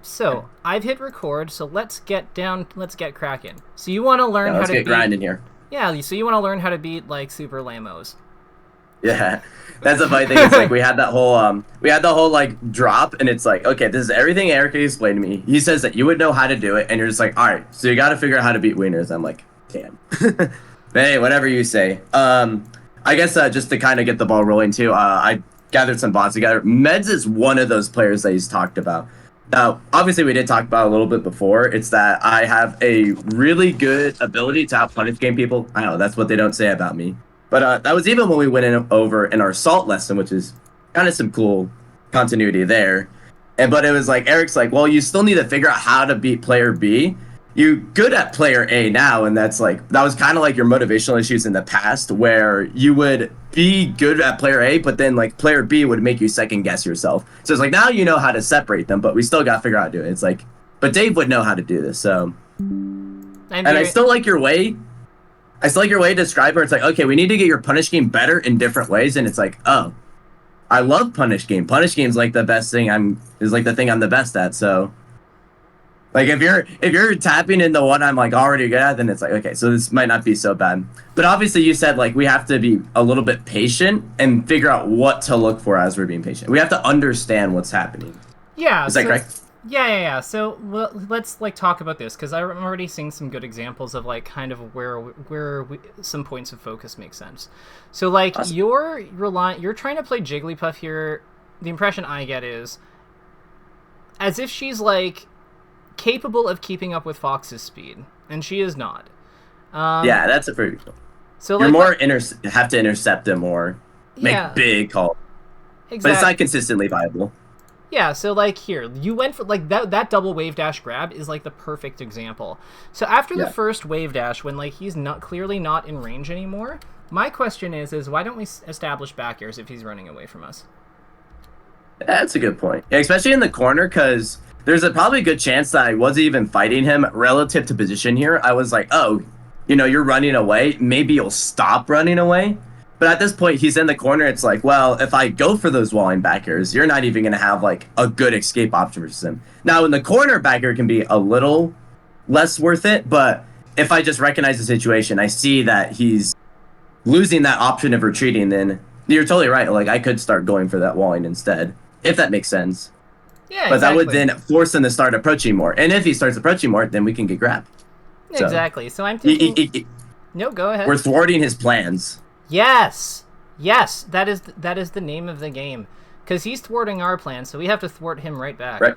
So I've hit record. So let's get cracking. So you want to learn Yeah, how let's to get beat? grinding here. Yeah. So you want to learn how to beat like super lamos. Yeah, that's the funny thing. It's like we had the whole like drop, and it's like, okay, this is everything Eric explained to me. He says that you would know how to do it, and you're just like, all right, so you got to figure out how to beat wieners. I'm like, damn. But hey, whatever you say. I guess just to kind of get the ball rolling too. I gathered some bots together. Meds is one of those players that he's talked about. Now, obviously, we did talk about it a little bit before. It's that I have a really good ability to out punish game people. I know that's what they don't say about me. But that was even when we went over in our salt lesson, which is kind of some cool continuity there. But it was like Eric's like, well, you still need to figure out how to beat player B. You good at player A now, and that's like that was kind of like your motivational issues in the past, where you would be good at player A, but then like player B would make you second guess yourself. So it's like now you know how to separate them, but we still got to figure out how to do it. It's like, but Dave would know how to do this. So, and I still like your way. I still like your way to describe it. It's like, okay, we need to get your punish game better in different ways. And it's like, oh, I love punish game. Punish game's like the best thing is like the thing I'm the best at. So like if you're tapping in the one I'm like already good at, then it's like, okay, so this might not be so bad. But obviously you said like we have to be a little bit patient and figure out what to look for as we're being patient. We have to understand what's happening. Yeah. Is that correct? Yeah. So let's like talk about this because I'm already seeing some good examples of like kind of where some points of focus make sense. So like Awesome. you're trying to play Jigglypuff here. The impression I get is as if she's like capable of keeping up with Fox's speed, and she is not. Yeah, that's a pretty cool. So You're like more have to intercept them or make yeah, big calls, but it's exactly. not consistently viable. Yeah, so like here, you went for like that double wave dash grab is like the perfect example. So after the Yeah. first wave dash, when like he's not clearly not in range anymore, my question is why don't we establish back airs if he's running away from us? That's a good point. Yeah, especially in the corner, because there's probably a good chance that I wasn't even fighting him relative to position here. I was like, oh, you're running away. Maybe you'll stop running away. But at this point, he's in the corner. It's like, well, if I go for those walling back airs, you're not even going to have like a good escape option for him. Now, in the corner, back air can be a little less worth it. But if I just recognize the situation, I see that he's losing that option of retreating, then you're totally right. Like I could start going for that walling instead, if that makes sense. Yeah, But that would exactly. then force him to start approaching more. And if he starts approaching more, then we can get grabbed. So Exactly. So I'm thinking. he- No, go ahead. we're thwarting his plans. Yes, that is the name of the game, because he's thwarting our plan, so we have to thwart him right back. Right.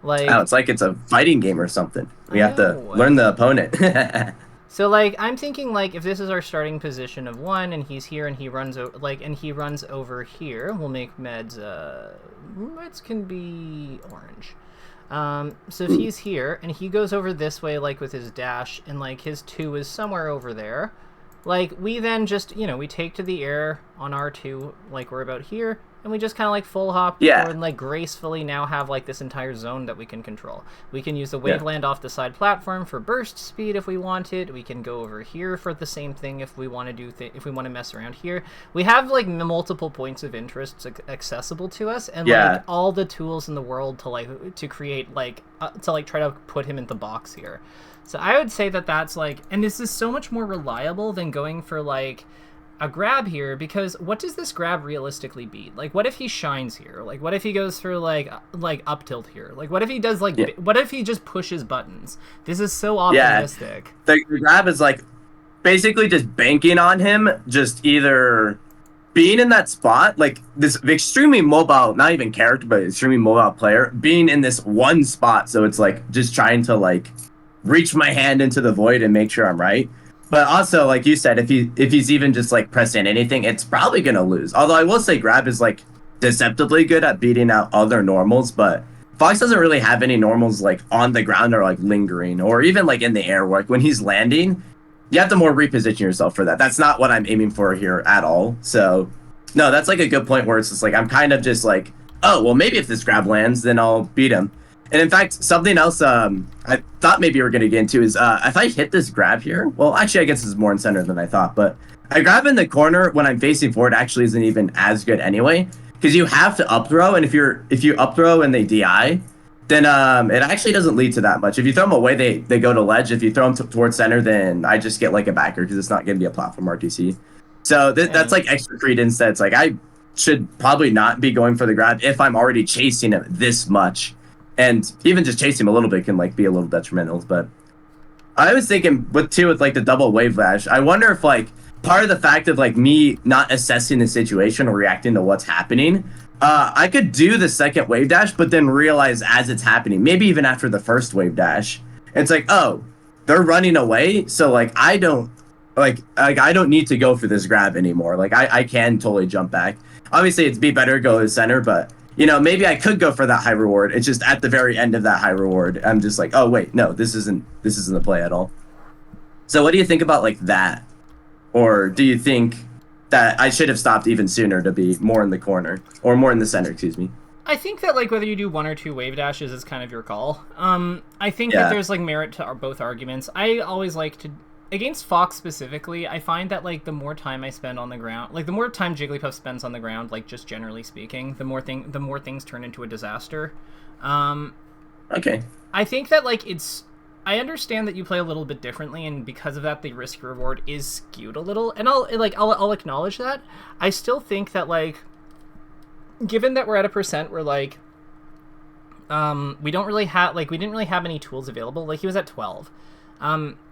Like Oh, it's like it's a fighting game or something. We I have to know. learn the opponent. So like I'm thinking like if this is our starting position of 1 and he's here and he runs over here, we'll make meds can be orange. So if he's here and he goes over this way like with his dash and like his 2 is somewhere over there, like we then just we take to the air on R2 like we're about here, and we just kind of like full hop Yeah. and like gracefully now have like this entire zone that we can control. We can use the Yeah. waveland off the side platform for burst speed if we want it. We can go over here for the same thing if we want to if we want to mess around here. We have like multiple points of interest accessible to us, and Yeah. like all the tools in the world to create like to like try to put him in the box here. So I would say that that's like, and this is so much more reliable than going for like a grab here, because what does this grab realistically beat? Like what if he shines here? Like what if he goes through like up tilt here? Like what if he does like Yeah. what if he just pushes buttons? This is so Yeah. optimistic. The grab is like basically just banking on him, just either being in that spot, like this extremely mobile, not even character, but extremely mobile player, being in this one spot. So it's like just trying to like reach my hand into the void and make sure I'm right. But also, like you said, if he's even just like pressing anything, it's probably gonna lose. Although I will say grab is like deceptively good at beating out other normals, but Fox doesn't really have any normals like on the ground or like lingering or even like in the air. Like when he's landing, you have to more reposition yourself for that. That's not what I'm aiming for here at all. So no, that's like a good point where it's just like I'm kind of just like, oh well, maybe if this grab lands, then I'll beat him. And in fact, something else I thought maybe we were going to get into is if I hit this grab here, well, actually, I guess it's more in center than I thought, but I grab in the corner when I'm facing forward actually isn't even as good anyway, because you have to up throw, and if you up throw and they DI, then it actually doesn't lead to that much. If you throw them away, they go to ledge. If you throw them towards center, then I just get like a backer because it's not going to be a platform RTC. So that's like extra credence. That's like I should probably not be going for the grab if I'm already chasing him this much, and even just chasing him a little bit can like be a little detrimental. But I was thinking with like the double wave dash. I wonder if like part of the fact of like me not assessing the situation or reacting to what's happening. I could do the second wave dash, but then realize as it's happening, maybe even after the first wave dash, it's like, oh, they're running away, so like I don't I don't need to go for this grab anymore. Like I can totally jump back. Obviously, it'd be better to go to center, but you know maybe I could go for that high reward. It's just at the very end of that high reward, I'm just like, oh wait, no, this isn't the play at all. So what do you think about like that, or do you think that I should have stopped even sooner to be more in the corner or more in the center, excuse me? I think that like whether you do one or two wave dashes is kind of your call. I think that there's like merit to both arguments. I always like to, against Fox specifically, I find that like the more time I spend on the ground, like the more time Jigglypuff spends on the ground, like just generally speaking, the more things turn into a disaster. Okay. I think that like I understand that you play a little bit differently, and because of that, the risk reward is skewed a little. And I'll acknowledge that. I still think that like, given that we're at a percent where like, we didn't really have any tools available. Like he was at 12.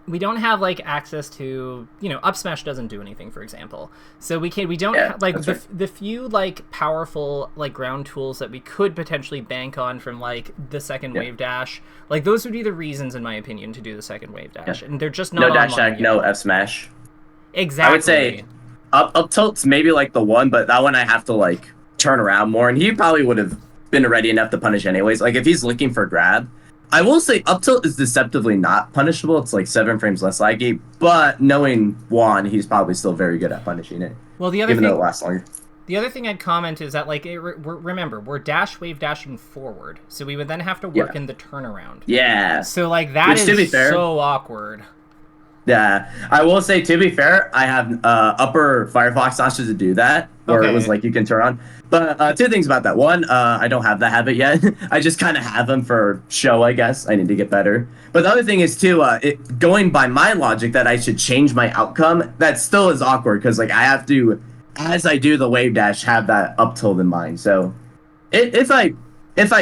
We don't have like access to, you know, up smash doesn't do anything, for example. So we don't have like the few like powerful like ground tools that we could potentially bank on from like the second wave dash. Like those would be the reasons, in my opinion, to do the second wave dash, and they're just not no dash tag, no F smash. Exactly. I would say up tilt's maybe like the one, but that one I have to like turn around more, and he probably would have been ready enough to punish anyways. Like if he's looking for grab. I will say up tilt is deceptively not punishable. It's like 7 frames less laggy, but knowing Juan, he's probably still very good at punishing it. Well, the other even thing, though it lasts longer. The other thing I'd comment is that like remember we're dash wave dashing forward, so we would then have to work in the turnaround. Yeah. So like that is so awkward. Yeah, I will say, to be fair, I have upper Firefox launches to do that, where it was like you can turn on. But two things about that. One, I don't have that habit yet. I just kind of have them for show, I guess. I need to get better. But the other thing is, too, going by my logic that I should change my outcome, that still is awkward, because like I have to, as I do the wave dash, have that up tilt in mind. So if I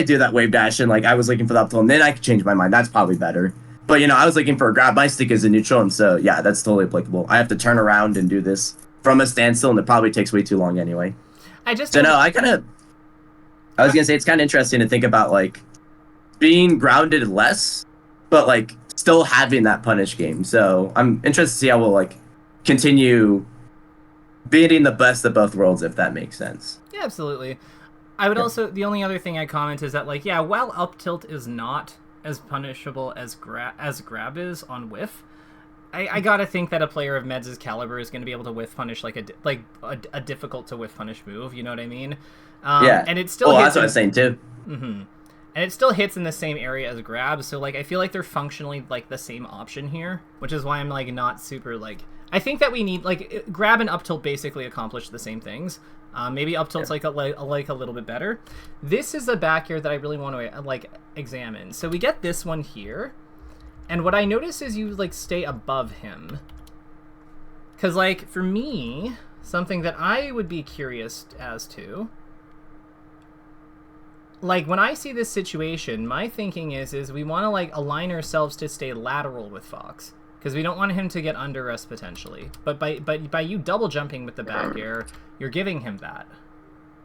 do that wave dash and like I was looking for the up tilt, and then I could change my mind, that's probably better. But, you know, I was looking for a grab. My stick is a neutral, and so, yeah, that's totally applicable. I have to turn around and do this from a standstill, and it probably takes way too long anyway. I was going to say it's kind of interesting to think about, like, being grounded less, but, like, still having that punish game. So I'm interested to see how we'll, like, continue beating the best of both worlds, if that makes sense. Yeah, absolutely. I would also, the only other thing I comment is that, like, yeah, while up tilt is not as punishable as grab is on whiff, I gotta think that a player of Meds' caliber is going to be able to whiff punish like a difficult to whiff punish move. You know what I mean? Yeah. And it still. That's what I was saying too. Mm-hmm. And it still hits in the same area as grab, so like I feel like they're functionally like the same option here, which is why I'm like not super like. I think that we need like grab and up tilt basically accomplish the same things. Maybe up tilt's like a little bit better. This is the back air that I really want to like examine. So we get this one here, and what I notice is you like stay above him. Cause like for me, something that I would be curious as to, like when I see this situation, my thinking is we want to like align ourselves to stay lateral with Fox. Because we don't want him to get under us potentially, but by you double jumping with the back air, you're giving him that.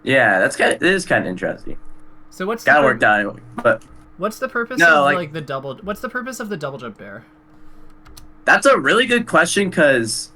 Yeah, it is kind of interesting. So what's gotta work down, but what's the purpose of the double? What's the purpose of the double jump bear? That's a really good question, because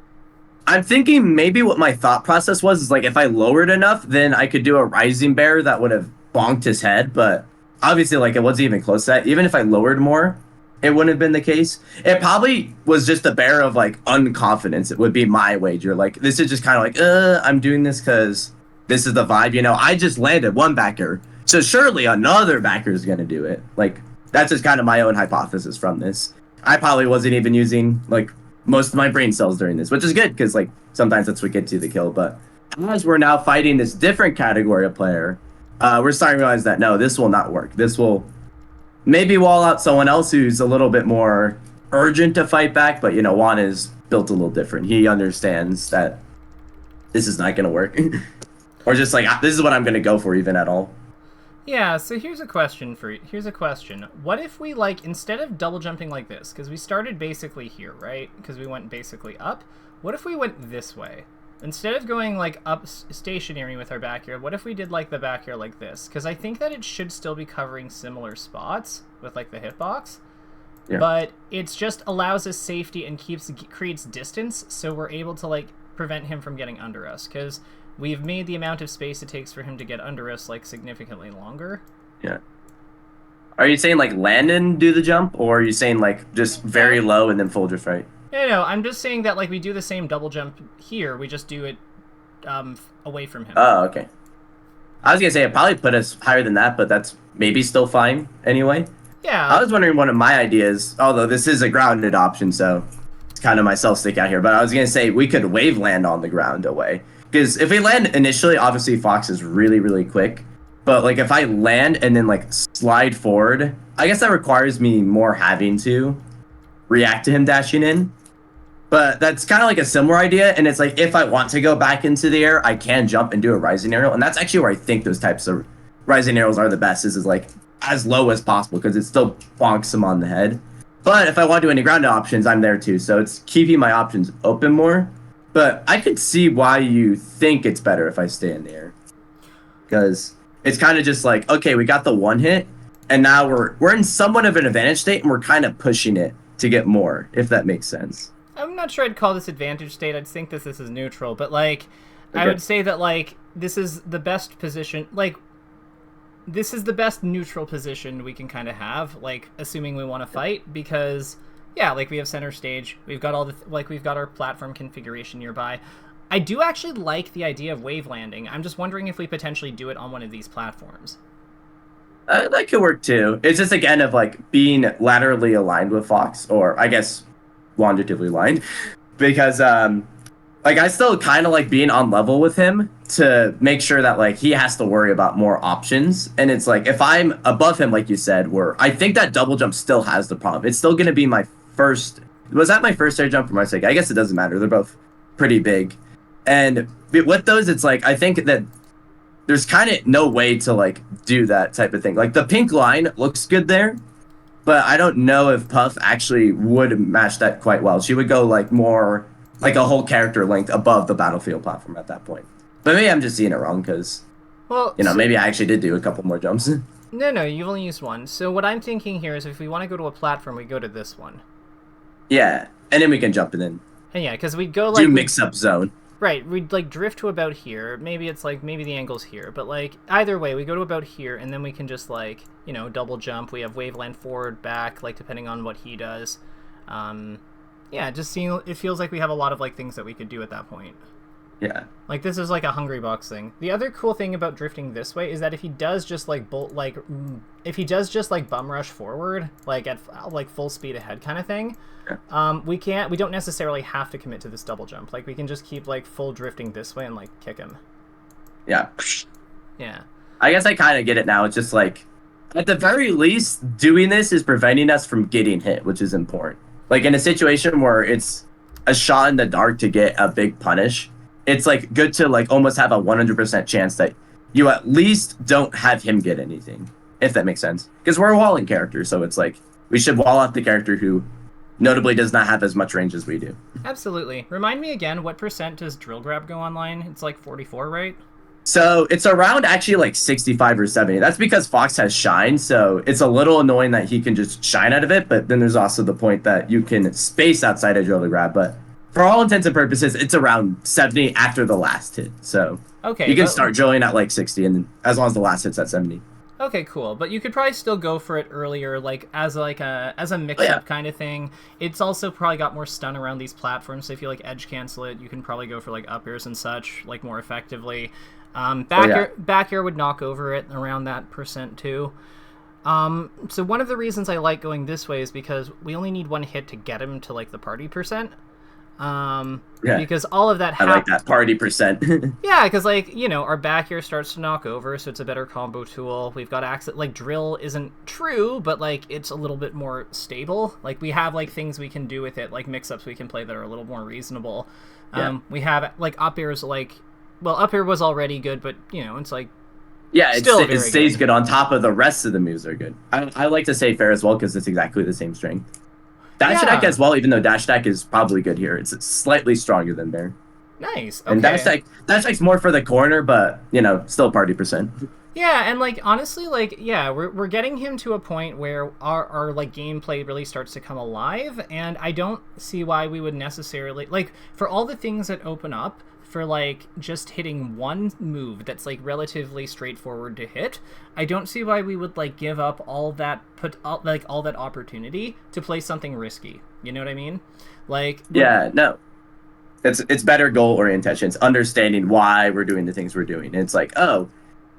I'm thinking maybe what my thought process was is like if I lowered enough, then I could do a rising bear that would have bonked his head, but obviously like it wasn't even close to that. Even if I lowered more, it wouldn't have been the case. It probably was just a bear of like unconfidence. It would be my wager. Like this is just kind of like, I'm doing this because this is the vibe. You know, I just landed one backer, so surely another backer is gonna do it. Like that's just kind of my own hypothesis from this. I probably wasn't even using like most of my brain cells during this, which is good because like sometimes that's what gets you the kill. But as we're now fighting this different category of player, we're starting to realize that no, this will not work. This will maybe wall out someone else who's a little bit more urgent to fight back, but Juan is built a little different. He understands that this is not going to work. Or just like, this is what I'm going to go for even at all. Yeah, so here's a question for you. Here's a question. What if we, like, instead of double jumping like this, because we started basically here, right? Because we went basically up. What if we went this way? Instead of going, like, up stationary with our back air, what if we did, like, the back air like this? Because I think that it should still be covering similar spots with, like, the hitbox. Yeah. But it's just allows us safety and creates distance, so we're able to, like, prevent him from getting under us. Because we've made the amount of space it takes for him to get under us, like, significantly longer. Yeah. Are you saying, like, land and do the jump? Or are you saying, like, just very low and then full drift right? No, I'm just saying that, like, we do the same double jump here. We just do it away from him. Oh, okay. I was going to say, it probably put us higher than that, but that's maybe still fine anyway. Yeah. I was wondering one of my ideas, although this is a grounded option, so it's kind of myself stick out here, but I was going to say we could wave land on the ground away. Because if we land initially, obviously Fox is really, really quick. But, like, if I land and then, like, slide forward, I guess that requires me more having to react to him dashing in. But that's kind of like a similar idea, and it's like if I want to go back into the air, I can jump and do a rising aerial, and that's actually where I think those types of rising aerials are the best, is like as low as possible, because it still bonks him on the head. But if I want to do any grounded options, I'm there too, so it's keeping my options open more. But I could see why you think it's better if I stay in the air, because it's kind of just like, okay, we got the one hit, and now we're in somewhat of an advantage state, and we're kind of pushing it to get more, if that makes sense. I'm not sure I'd call this advantage state. I'd think this is neutral, but, like, okay. I would say that, like, this is the best position, like, this is the best neutral position we can kind of have, like, assuming we want to fight, because, yeah, like, we have center stage, we've got all the, like, we've got our platform configuration nearby. I do actually like the idea of wave landing. I'm just wondering if we potentially do it on one of these platforms. That could work, too. It's just, again, of, like, being laterally aligned with Fox, or, I guess, longitudinally aligned, because like I still kind of like being on level with him to make sure that like he has to worry about more options. And it's like if I'm above him, like you said, where I think that double jump still has the problem. It's still gonna be my first. Was that my first air jump or my second? I guess it doesn't matter. They're both pretty big, and with those, it's like I think that there's kind of no way to like do that type of thing. Like the pink line looks good there, but I don't know if Puff actually would match that quite well. She would go like more like a whole character length above the battlefield platform at that point. But maybe I'm just seeing it wrong because, well, maybe I actually did do a couple more jumps. No, you've only used one. So what I'm thinking here is if we want to go to a platform, we go to this one. Yeah, and then we can jump it in. And yeah, because we'd go like... Do mix-up zone. Right, we'd like drift to about here. Maybe it's like, maybe the angle's here. But like, either way, we go to about here, and then we can just like, double jump. We have waveland forward, back, like depending on what he does. Yeah, just seeing, it feels like we have a lot of like things that we could do at that point. Yeah. Like this is like a Hungry Box thing. The other cool thing about drifting this way is that if he does just like if he does just like bum rush forward, like at like full speed ahead kind of thing, we don't necessarily have to commit to this double jump. Like we can just keep like full drifting this way and like kick him. Yeah. Yeah. I guess I kind of get it now. It's just like, at the very least, doing this is preventing us from getting hit, which is important. Like in a situation where it's a shot in the dark to get a big punish, it's like good to like almost have a 100% chance that you at least don't have him get anything, if that makes sense. Because we're a walling character, so it's like we should wall out the character who notably does not have as much range as we do. Absolutely. Remind me again, what percent does drill grab go online? It's like 44, right? So it's around actually like 65 or 70. That's because Fox has shine, so it's a little annoying that he can just shine out of it, but then there's also the point that you can space outside of drill to grab, but for all intents and purposes, it's around 70 after the last hit. So okay, you can start drilling at like 60, and then as long as the last hit's at 70. Okay, cool. But you could probably still go for it earlier, like as a mix-up kind of thing. It's also probably got more stun around these platforms, so if you like edge cancel it, you can probably go for like up airs and such, like more effectively. Back air would knock over it around that percent too. So one of the reasons I like going this way is because we only need one hit to get him to like the party percent. Yeah. Because all of that I like that party percent. Yeah, because, like, you know, our back here starts to knock over, so it's a better combo tool. We've got access, like, drill isn't true, but, like, it's a little bit more stable. Like, we have, like, things we can do with it, like mix-ups we can play that are a little more reasonable. Yeah. We have, like, up air's, like, well, up air was already good, but, you know, it's, like, Yeah, still it stays good on top of the rest of the moves are good. I like to say fair as well because it's exactly the same strength. Dash attack as well, even though dash attack is probably good here. It's slightly stronger than bear. Nice. Okay. And dash attack's more for the corner, but, you know, still party percent. Yeah, and, like, honestly, like, yeah, we're getting him to a point where our like, gameplay really starts to come alive, and I don't see why we would necessarily, like, for all the things that open up, for, like, just hitting one move that's, like, relatively straightforward to hit, I don't see why we would, like, give up all that, all that opportunity to play something risky. You know what I mean? Like... Yeah, no. It's better goal orientation. It's understanding why we're doing the things we're doing. And it's like, oh,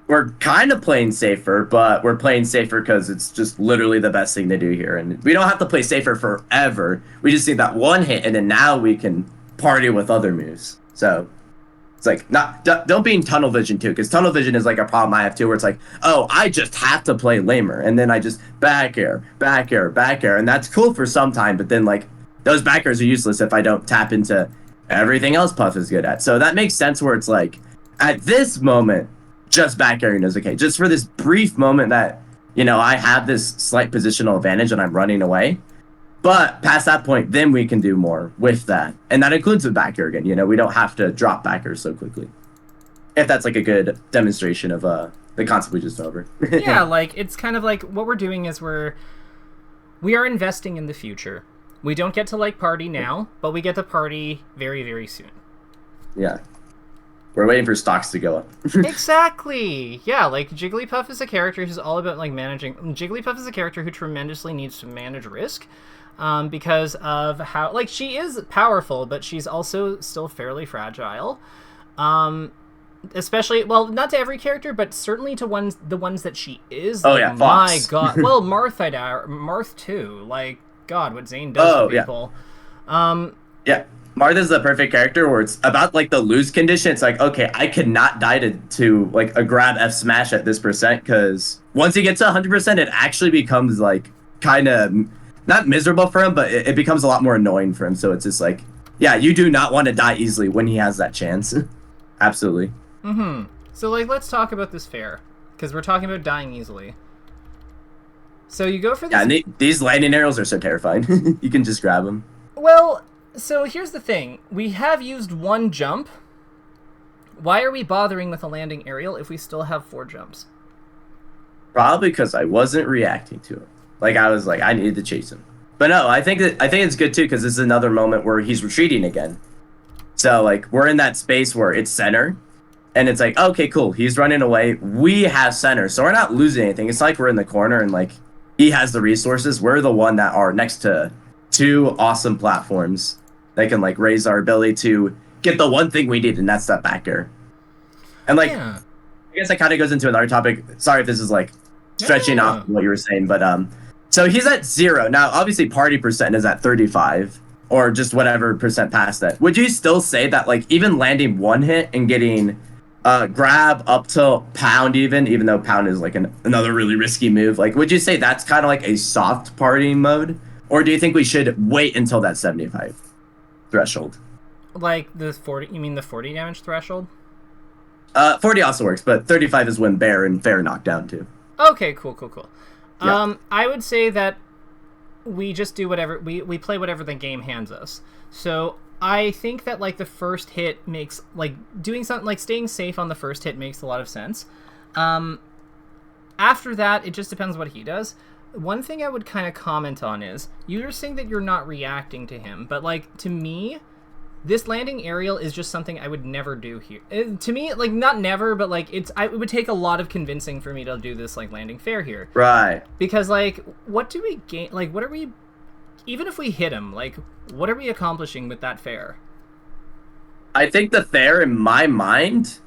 we're kind of playing safer, but we're playing safer because it's just literally the best thing to do here. And we don't have to play safer forever. We just need that one hit, and then now we can party with other moves. So... it's like, don't be in tunnel vision too, because tunnel vision is like a problem I have too, where it's like, oh, I just have to play lamer, and then I just back air, and that's cool for some time, but then, like, those back airs are useless if I don't tap into everything else Puff is good at. So that makes sense where it's like, at this moment, just back airing is okay. Just for this brief moment that, you know, I have this slight positional advantage and I'm running away. But past that point, then we can do more with that. And that includes the back air again. You know, we don't have to drop back air so quickly. If that's like a good demonstration of the concept we just went over. Yeah, like, it's kind of like what we're doing is we are investing in the future. We don't get to, like, party now, but we get to party very, very soon. Yeah. We're waiting for stocks to go up. Exactly! Yeah, like, Jigglypuff is a character who's all about, like, managing... Jigglypuff is a character who tremendously needs to manage risk. Because of how, like, she is powerful, but she's also still fairly fragile. Especially, well, not to every character, but certainly to the ones that she is. Oh, like, yeah, Fox. My God. Well, Marth too. Like, God, what Zane does to people. Yeah. Martha's the perfect character where it's about, like, the lose condition. It's like, okay, I cannot die to like, a grab F smash at this percent, because once he gets to 100%, it actually becomes, like, kind of... not miserable for him, but it becomes a lot more annoying for him. So it's just like, yeah, you do not want to die easily when he has that chance. Absolutely. Mm-hmm. So, like, let's talk about this fair, because we're talking about dying easily. So you go for this... yeah, and these lightning arrows are so terrifying. You can just grab them. Well, so here's the thing. We have used one jump. Why are we bothering with a landing aerial if we still have 4 jumps? Probably because I wasn't reacting to it. Like, I was like, I needed to chase him. But no, I think it's good too, because this is another moment where he's retreating again. So, like, we're in that space where it's center, and it's like, okay, cool, he's running away. We have center, so we're not losing anything. It's like we're in the corner, and, like, he has the resources. We're the one that are next to 2 awesome platforms that can, like, raise our ability to get the one thing we need, and that's that back air. And, like, yeah. I guess that kind of goes into another topic. Sorry if this is, like, stretching off what you were saying, but so he's at 0 now. Obviously, party percent is at 35, or just whatever percent past that. Would you still say that, like, even landing 1 hit and getting grab up to pound, even though pound is like another really risky move, like, would you say that's kind of like a soft partying mode, or do you think we should wait until that 75 threshold? Like the 40? You mean the 40 damage threshold? 40 also works, but 35 is when bear and fair knock down too. Okay, cool. Yeah. I would say that we just do whatever, we play whatever the game hands us. So I think that, like, the first hit makes, like, doing something, like, staying safe on the first hit makes a lot of sense. After that, it just depends what he does. One thing I would kind of comment on is, you're saying that you're not reacting to him, but, like, to me, this landing aerial is just something I would never do here. To me, like, not never, but, like, it would take a lot of convincing for me to do this, like, landing fair here. Right. Because, like, what do we gain? Like, what are we... Even if we hit him, like, what are we accomplishing with that fair? I think the fair, in my mind,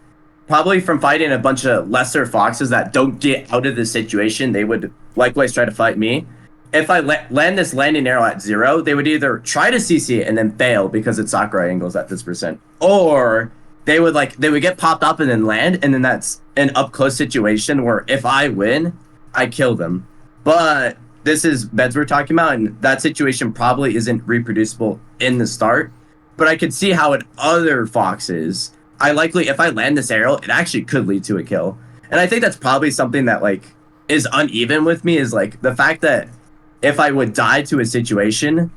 probably from fighting a bunch of lesser foxes that don't get out of the situation, they would likewise try to fight me. if I land this landing arrow at 0, they would either try to CC it and then fail because it's Sakurai angles at this percent, or they would get popped up and then land, and then that's an up close situation where if I win, I kill them. But this is beds we're talking about, and that situation probably isn't reproducible in the start. But I could see how in other foxes, if I land this arrow, it actually could lead to a kill. And I think that's probably something that like is uneven with me, is like the fact that if I would die to a situation,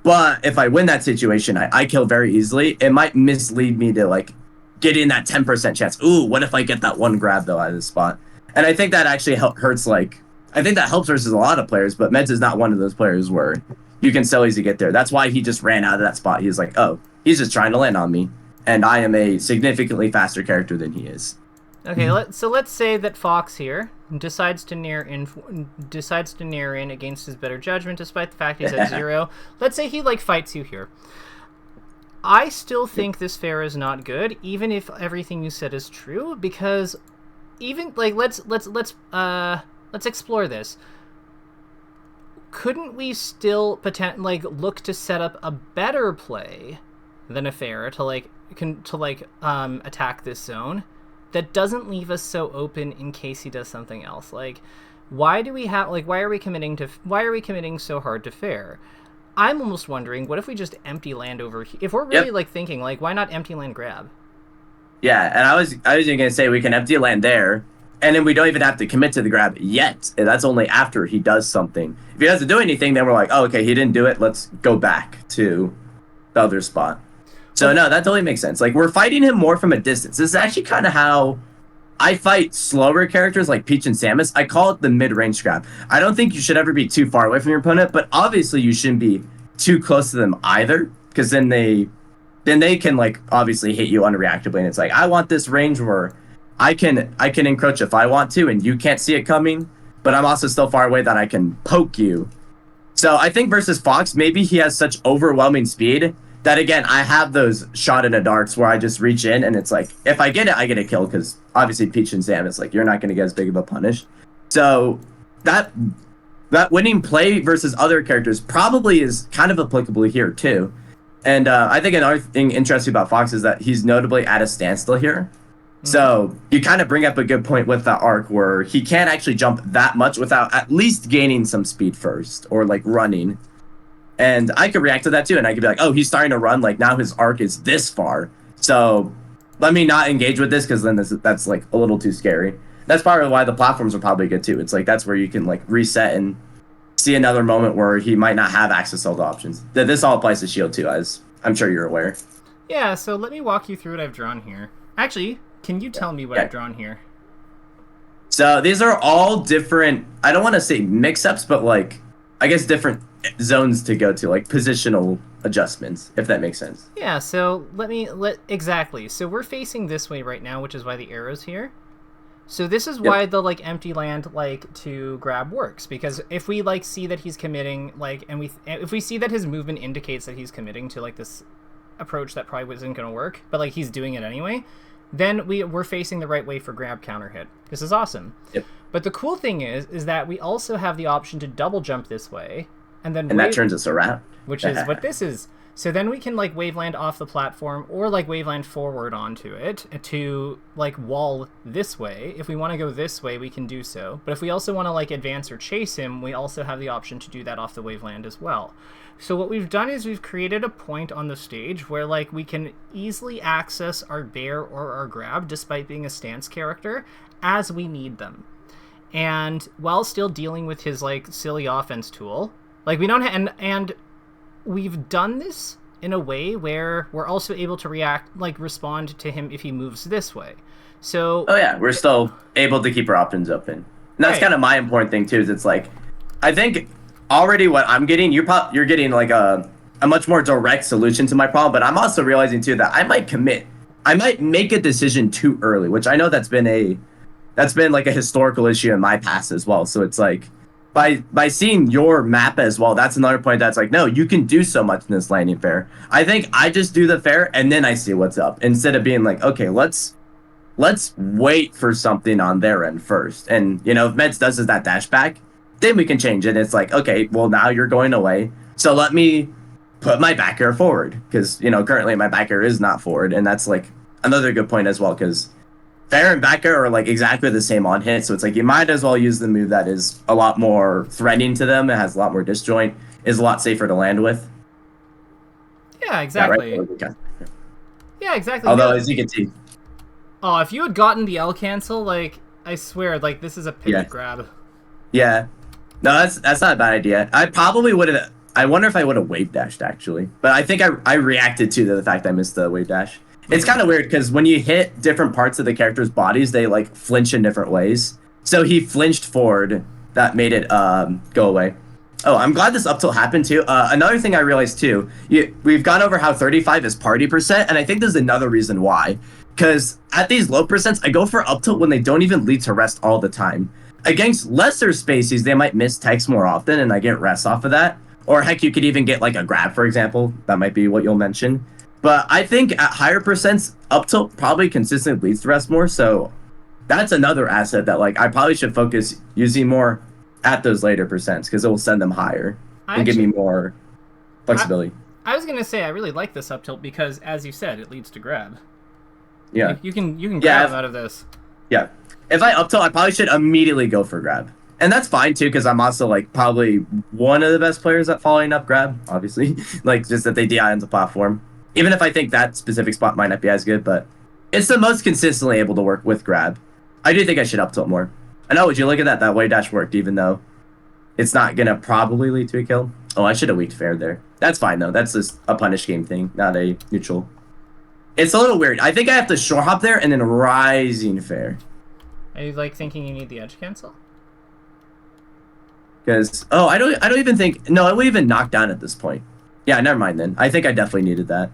but if I win that situation, I kill very easily, it might mislead me to like getting that 10% chance. Ooh, what if I get that one grab though out of the spot? And I think that actually hurts. Like, I think that helps versus a lot of players, but Meds is not one of those players where you can so easy get there. That's why he just ran out of that spot. He's like, oh, he's just trying to land on me, and I am a significantly faster character than he is. Okay, so let's say that Fox here decides to near in against his better judgment, despite the fact he's at 0. Let's say he like fights you here. I still think this fair is not good, even if everything you said is true, because even like let's explore this. Couldn't we still look to set up a better play than a fair to attack this zone that doesn't leave us so open in case he does something else? Like, why are we committing so hard to fair? I'm almost wondering, what if we just empty land over here? If we're really thinking, like, why not empty land grab? Yeah, and I was gonna say we can empty land there, and then we don't even have to commit to the grab yet. And that's only after he does something. If he doesn't do anything, then we're like, oh, okay, he didn't do it. Let's go back to the other spot. So no, that totally makes sense. Like, we're fighting him more from a distance. This is actually kind of how I fight slower characters like Peach and Samus. I call it the mid-range grab. I don't think you should ever be too far away from your opponent, but obviously you shouldn't be too close to them either, because then they can like obviously hit you unreactably, and it's like, I want this range where I can encroach if I want to, and you can't see it coming, but I'm also still far away that I can poke you. So I think versus Fox, maybe he has such overwhelming speed that, again, I have those shot in the darks where I just reach in, and it's like, if I get it, I get a kill, because obviously Peach and Sam, it's like, you're not going to get as big of a punish. So that winning play versus other characters probably is kind of applicable here too. And I think another thing interesting about Fox is that he's notably at a standstill here. So you kind of bring up a good point with the arc where he can't actually jump that much without at least gaining some speed first, or like running. And I could react to that too, and I could be like, oh, he's starting to run, like now his arc is this far, so let me not engage with this, because then that's like a little too scary. That's probably why the platforms are probably good too. It's like, that's where you can like reset and see another moment where he might not have access to all the options. This all applies to shield too, as I'm sure you're aware. Yeah, so let me walk you through what I've drawn here. Actually, can you tell me what I've drawn here? So these are all different, I don't want to say mix-ups, but like, I guess different zones to go to, like positional adjustments, if that makes sense. Yeah, so exactly. So we're facing this way right now, which is why the arrow's here. So this is why the like empty land like to grab works, because if we like see that he's committing, like, and if we see that his movement indicates that he's committing to like this approach that probably wasn't going to work, but like he's doing it anyway, then we're facing the right way for grab counter hit. This is awesome. Yep. But the cool thing is that we also have the option to double jump this way, and that turns us around, which is what this is. So then we can like waveland off the platform, or like waveland forward onto it to like wall this way. If we want to go this way, we can do so. But if we also want to like advance or chase him, we also have the option to do that off the waveland as well. So what we've done is we've created a point on the stage where like we can easily access our bear or our grab, despite being a stance character, as we need them, and while still dealing with his like silly offense tool. Like, we don't and we've done this in a way where we're also able to respond to him if he moves this way. So we're still able to keep our options open. And that's kind of my important thing too, is it's like, I think already what I'm getting, you're getting like a much more direct solution to my problem, but I'm also realizing too that I might make a decision too early, which I know that's been like a historical issue in my past as well. So it's like, by seeing your map as well, that's another point that's like, no, you can do so much in this landing fair. I think I just do the fair and then I see what's up, instead of being like, okay, let's wait for something on their end first. And, you know, if Meds does is that dash back, then we can change it. It's like, okay, well, now you're going away, so let me put my back air forward, because currently my back air is not forward, and that's like another good point as well, because fair and back air are like exactly the same on hit, so it's like you might as well use the move that is a lot more threatening to them. It has a lot more disjoint, is a lot safer to land with. Yeah, exactly. Yeah, right? Okay. Yeah, exactly. Although, No. as you can see, Oh, if you had gotten the L cancel, like, I swear, like, this is a pivot Yeah. grab. yeah, no, that's not a bad idea. I probably would have. I wonder if I would have wave dashed actually, but I think I reacted to the fact I missed the wave dash. It's kind of weird because when you hit different parts of the character's bodies, they like flinch in different ways. So he flinched forward. That made it go away. Oh, I'm glad this up tilt happened too. Another thing I realized too, we've gone over how 35 is party percent, and I think there's another reason why. Because at these low percents, I go for up tilt when they don't even lead to rest all the time. Against lesser spacies, they might miss techs more often, and I get rest off of that. Or heck, you could even get like a grab, for example. That might be what you'll mention. But I think at higher percents, up tilt probably consistently leads to rest more. So that's another asset that like I probably should focus using more at those later percents, because it will send them higher and give me more flexibility. I was gonna say I really like this up tilt because, as you said, it leads to grab. Yeah, like, you can grab out of this. Yeah, if I up tilt, I probably should immediately go for grab. And that's fine too, because I'm also like probably one of the best players at following up grab, obviously. Like just that they DI on the platform. Even if I think that specific spot might not be as good, but it's the most consistently able to work with grab. I do think I should up tilt more. I know, would you look at that? That wave dash worked, even though it's not gonna probably lead to a kill. Oh, I should have weaked fair there. That's fine though. That's just a punish game thing, not a neutral. It's a little weird. I think I have to short hop there and then rising fair. Are you like thinking you need the edge cancel? Because I don't even think, no, it would even knock down at this point. Yeah, never mind then. I think I definitely needed that.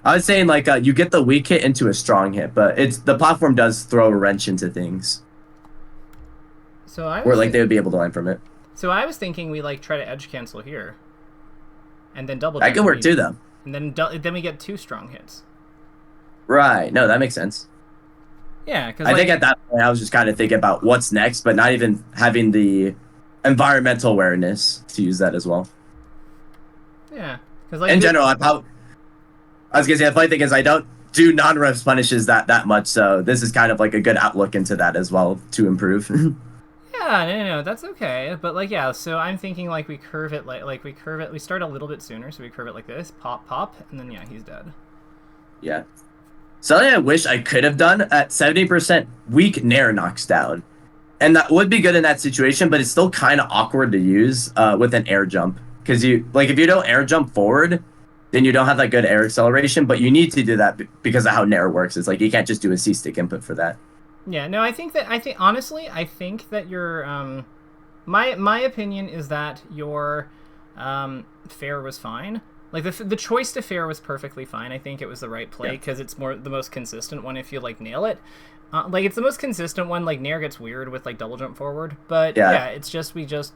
I was saying like you get the weak hit into a strong hit, but the platform does throw a wrench into things. So where like they would be able to line from it. So I was thinking we like try to edge cancel here, and then double. That could work too, though. And then we get 2 strong hits. Right. No, that makes sense. Yeah, because I think at that point I was just kind of thinking about what's next, but not even having the environmental awareness to use that as well. Yeah, because like in general, I was gonna say the funny thing is I don't do non-revs punishes that much, so this is kind of like a good outlook into that as well to improve. Yeah, no, that's okay. But like, yeah, so I'm thinking like we curve it like we curve it. We start a little bit sooner, so we curve it like this, pop, pop, and then yeah, he's dead. Yeah. Something I wish I could have done at 70% weak Nair knocks down. And that would be good in that situation, but it's still kind of awkward to use with an air jump. Because if you don't air jump forward, then you don't have that good air acceleration, but you need to do that because of how Nair works. It's like you can't just do a C-stick input for that. Yeah, no, I think honestly, I think that your my opinion is that your fair was fine. Like the choice to fair was perfectly fine. I think it was the right play because it's the most consistent one if you like nail it. Like it's the most consistent one. Like Nair gets weird with like double jump forward, but yeah it's just we just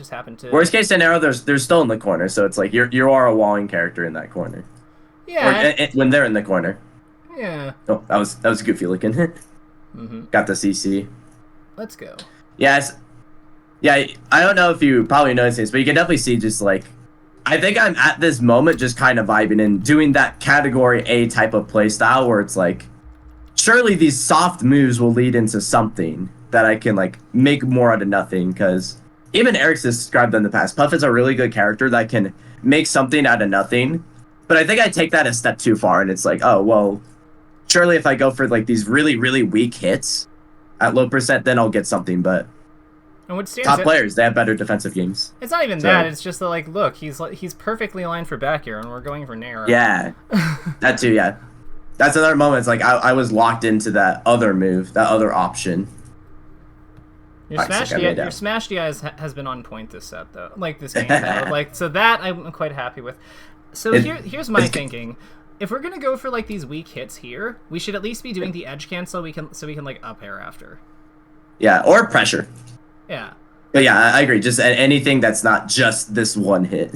happen to. Worst case scenario, they're still in the corner, so it's like you are a walling character in that corner. Yeah. Or when they're in the corner. Yeah. Oh, that was goofy looking. Got the CC. Let's go. Yes. Yeah, I don't know if you probably noticed this, but you can definitely see just like I think I'm at this moment just kind of vibing and doing that category A type of play style where it's like surely these soft moves will lead into something that I can like make more out of nothing, because even Eric's described in the past, Puff is a really good character that can make something out of nothing. But I think I take that a step too far, and it's like, oh, well, surely if I go for like these really, really weak hits at low percent, then I'll get something. But and what top players, they have better defensive games. It's not even that. It's just that, like, look, he's perfectly aligned for back air, and we're going for Nair. Yeah, that too, yeah. That's another moment. It's like I was locked into that other move, that other option. Your smash DI has been on point this set, though. Like, this game, though. Like, so that I'm quite happy with. So here's my thinking. If we're gonna go for like these weak hits here, we should at least be doing the edge cancel. So we can like up air after. Yeah, or pressure. Yeah. But yeah, I agree. Just anything that's not just this one hit.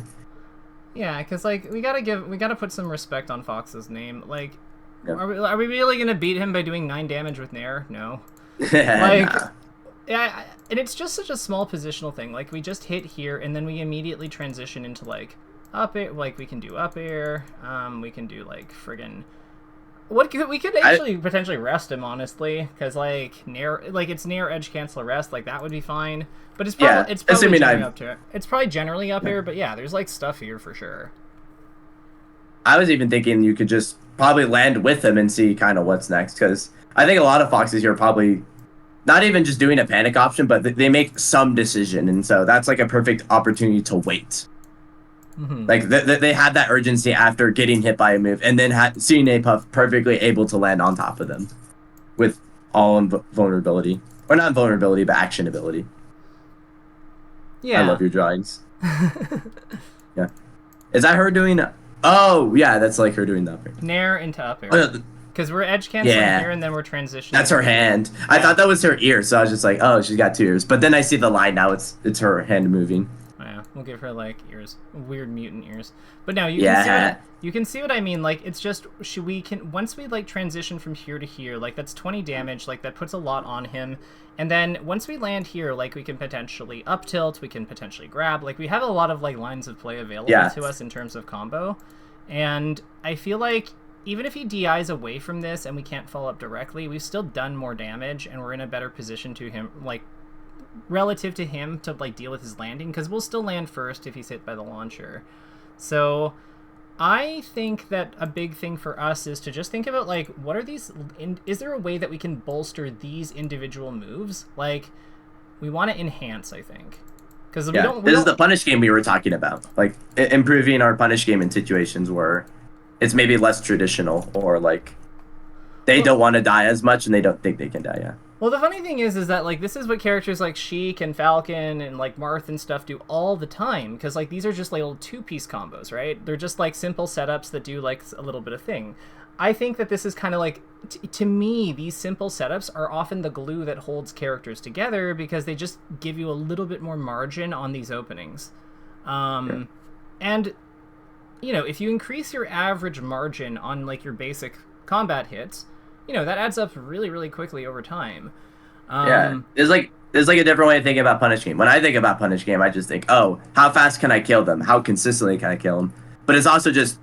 Yeah, because like we gotta put some respect on Fox's name. Like, are we really gonna beat him by doing 9 damage with Nair? No. Like, nah. yeah, And it's just such a small positional thing. Like, we just hit here, and then we immediately transition into, like, up air. Like, we can do up air. We can do, like, friggin'... we could actually potentially rest him, honestly, because like it's near edge cancel rest, like that would be fine. But it's probably generally up to it. It's probably generally up here, but yeah, there's like stuff here for sure. I was even thinking you could just probably land with him and see kind of what's next, because I think a lot of foxes here are probably not even just doing a panic option, but they make some decision, and so that's like a perfect opportunity to wait. Mm-hmm. Like they had that urgency after getting hit by a move, and then seeing a puff perfectly able to land on top of them with all vulnerability, or not vulnerability, but actionability. Yeah, I love your drawings. Yeah, is that her doing? Oh yeah, that's like her doing the up air. Nair into up air. Because we're edge canceling here, and then we're transitioning. That's her hand. Yeah. I thought that was her ear, so I was just like, oh, she's got 2 ears. But then I see the line now; it's her hand moving. Yeah, we'll give her like ears, weird mutant ears. But no, you can see what I mean. Like, it's just once we like transition from here to here, like that's 20 damage. Like that puts a lot on him. And then once we land here, like we can potentially up tilt, we can potentially grab. Like we have a lot of like lines of play available to us in terms of combo. And I feel like even if he DIs away from this and we can't follow up directly, we've still done more damage and we're in a better position to him, like relative to him, to like deal with his landing, because we'll still land first if he's hit by the launcher. So I think that a big thing for us is to just think about like, what are these, is there a way that we can bolster these individual moves? Like, we want to enhance, I think, because this is the punish game we were talking about, like improving our punish game in situations where it's maybe less traditional, or like they don't want to die as much and they don't think they can die. Yeah. Well, the funny thing is that, like, this is what characters like Sheik and Falcon and, like, Marth and stuff do all the time, because, like, these are just, like, little two-piece combos, right? They're just, like, simple setups that do, like, a little bit of thing. I think that this is kind of, like, to me, these simple setups are often the glue that holds characters together, because they just give you a little bit more margin on these openings. And, you know, if you increase your average margin on, like, your basic combat hits, you know, that adds up really, really quickly over time. There's like a different way of thinking about punish game. When I think about punish game, I just think, oh, how fast can I kill them? How consistently can I kill them? But it's also just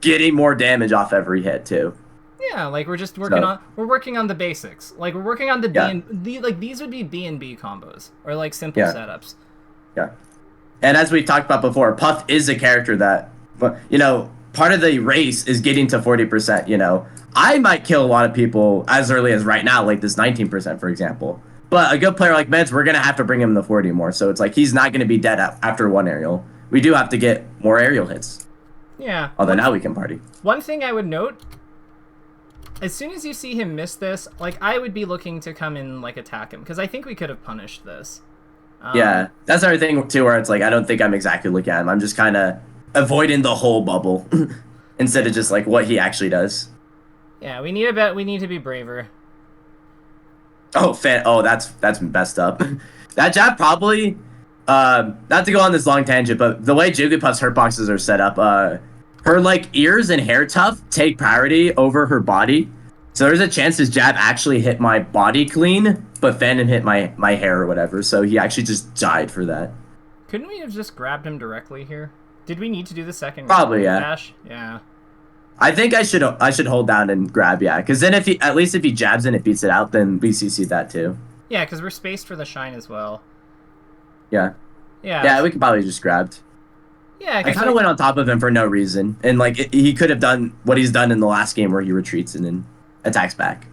getting more damage off every hit too. Yeah, like we're just working on the basics. Like we're working on like these would be B&B combos, or like simple setups. Yeah. And as we talked about before, Puff is a character that, you know, part of the race is getting to 40%, you know. I might kill a lot of people as early as right now, like this 19%, for example. But a good player like Meds, we're going to have to bring him the 40 more. So it's like he's not going to be dead after one aerial. We do have to get more aerial hits. Yeah. Although now we can party. One thing I would note, as soon as you see him miss this, like I would be looking to come in, like attack him, because I think we could have punished this. Yeah, that's another thing too, where it's like I don't think I'm exactly looking at him. I'm just kind of avoiding the whole bubble instead of just like what he actually does. Yeah, we need to be braver. Oh, that's messed up. That jab probably, not to go on this long tangent, but the way Jigglypuff's hurtboxes are set up, her like ears and hair tuft take priority over her body. So there's a chance his jab actually hit my body clean, but Phantom hit my hair or whatever. So he actually just died for that. Couldn't we have just grabbed him directly here? Did we need to do the second dash? Yeah. I think I should hold down and grab, because then if he jabs and it beats it out, then we CC'd that too. Yeah, because we're spaced for the shine as well. Yeah, we could probably just grabbed. Yeah, I kind of went on top of him for no reason, and like he could have done what he's done in the last game where he retreats and then attacks back.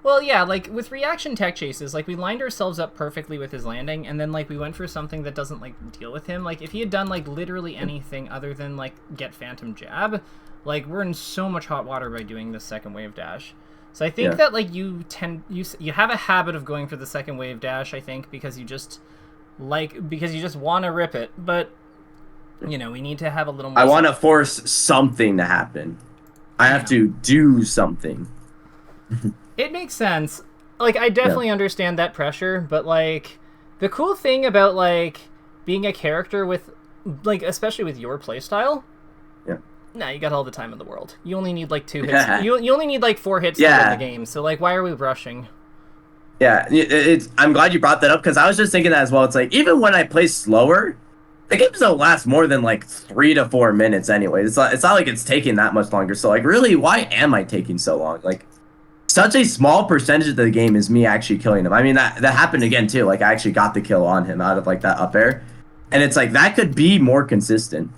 Well, yeah, like with reaction tech chases, like we lined ourselves up perfectly with his landing, and then like we went for something that doesn't like deal with him. Like if he had done like literally anything other than like get Phantom jab, like we're in so much hot water by doing this second wave dash. So I think that like you have a habit of going for the second wave dash, I think, because you just want to rip it. But you know, we need to have a little more. I want to force something to happen. I have to do something. It makes sense. Like I definitely understand that pressure, but like the cool thing about like being a character with like, especially with your playstyle, nah, you got all the time in the world. You only need like 2 hits. You only need like 4 hits to win the game. So like, why are we rushing? Yeah, it's. I'm glad you brought that up because I was just thinking that as well. It's like even when I play slower, the games don't last more than like 3 to 4 minutes anyway. It's not like it's taking that much longer. So like really, why am I taking so long? Like such a small percentage of the game is me actually killing him. I mean that happened again too. Like I actually got the kill on him out of like that up air, and it's like that could be more consistent,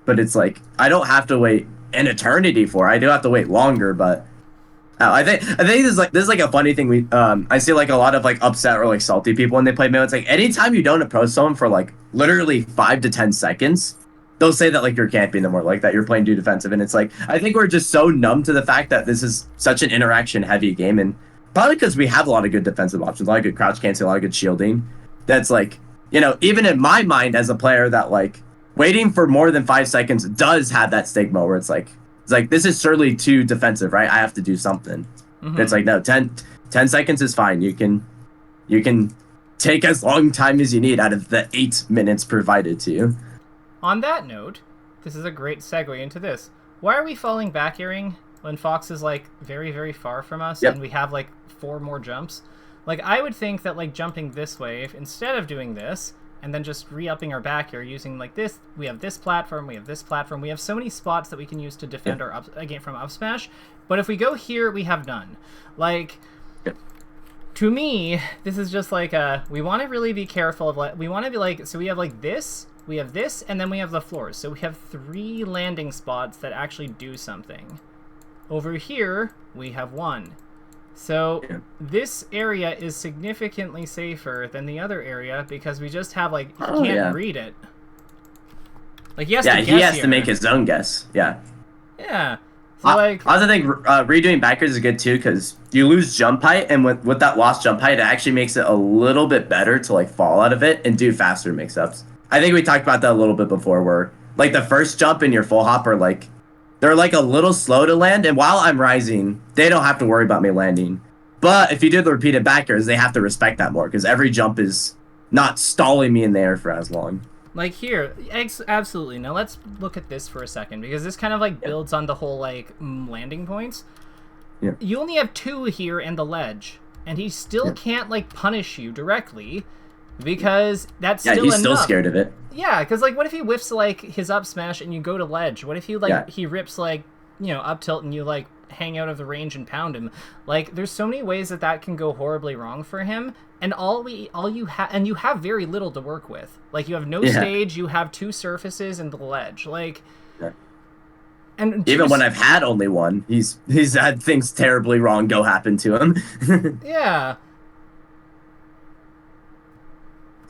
but it's like I don't have to wait an eternity for. I do have to wait longer, but I think this is like a funny thing. I see like a lot of like upset or like salty people when they play Melee. It's like anytime you don't approach someone for like literally 5 to 10 seconds, they'll say that like you're camping them or like that you're playing too defensive. And it's like I think we're just so numb to the fact that this is such an interaction heavy game, and probably because we have a lot of good defensive options, a lot of good crouch cancel, a lot of good shielding. That's like even in my mind as a player that like waiting for more than 5 seconds does have that stigma where it's like this is surely too defensive, right? I have to do something. It's like no, 10 seconds is fine. You can take as long time as you need out of the 8 minutes provided to you. On that note, this is a great segue into this. Why are we falling back airing when Fox is like very, very far from us and we have like 4 more jumps? Like I would think that like jumping this way, instead of doing this, and then just re-upping our back here using like this, we have this platform, we have this platform, we have so many spots that we can use to defend our again from up smash. But if we go here, we have none. Like, to me, this is just like we want to really be careful of we want to be like, so we have like this, we have this, and then we have the floors. So we have 3 landing spots that actually do something. Over here, we have 1. So this area is significantly safer than the other area because we just have like he can't read it. Like he has to make his own guess. Yeah. Yeah. So like I also think redoing backers is good too because you lose jump height, and with that lost jump height, it actually makes it a little bit better to like fall out of it and do faster mix-ups. I think we talked about that a little bit before, where like the first jump and your full hop are like they're like a little slow to land, and while I'm rising, they don't have to worry about me landing. But if you do the repeated backers, they have to respect that more because every jump is not stalling me in the air for as long. Like here, absolutely. Now let's look at this for a second because this kind of like builds on the whole like landing points. Yeah. You only have 2 here and the ledge, and he still can't like punish you directly because that's still he's enough. Still scared of it. Yeah, because like what if he whiffs like his up smash and you go to ledge? What if he like he rips like up tilt and you like hang out of the range and pound him? Like there's so many ways that can go horribly wrong for him, and you have very little to work with. Like you have no stage, you have 2 surfaces and the ledge. Like and even when I've had only one, he's had things terribly wrong happen to him. Yeah.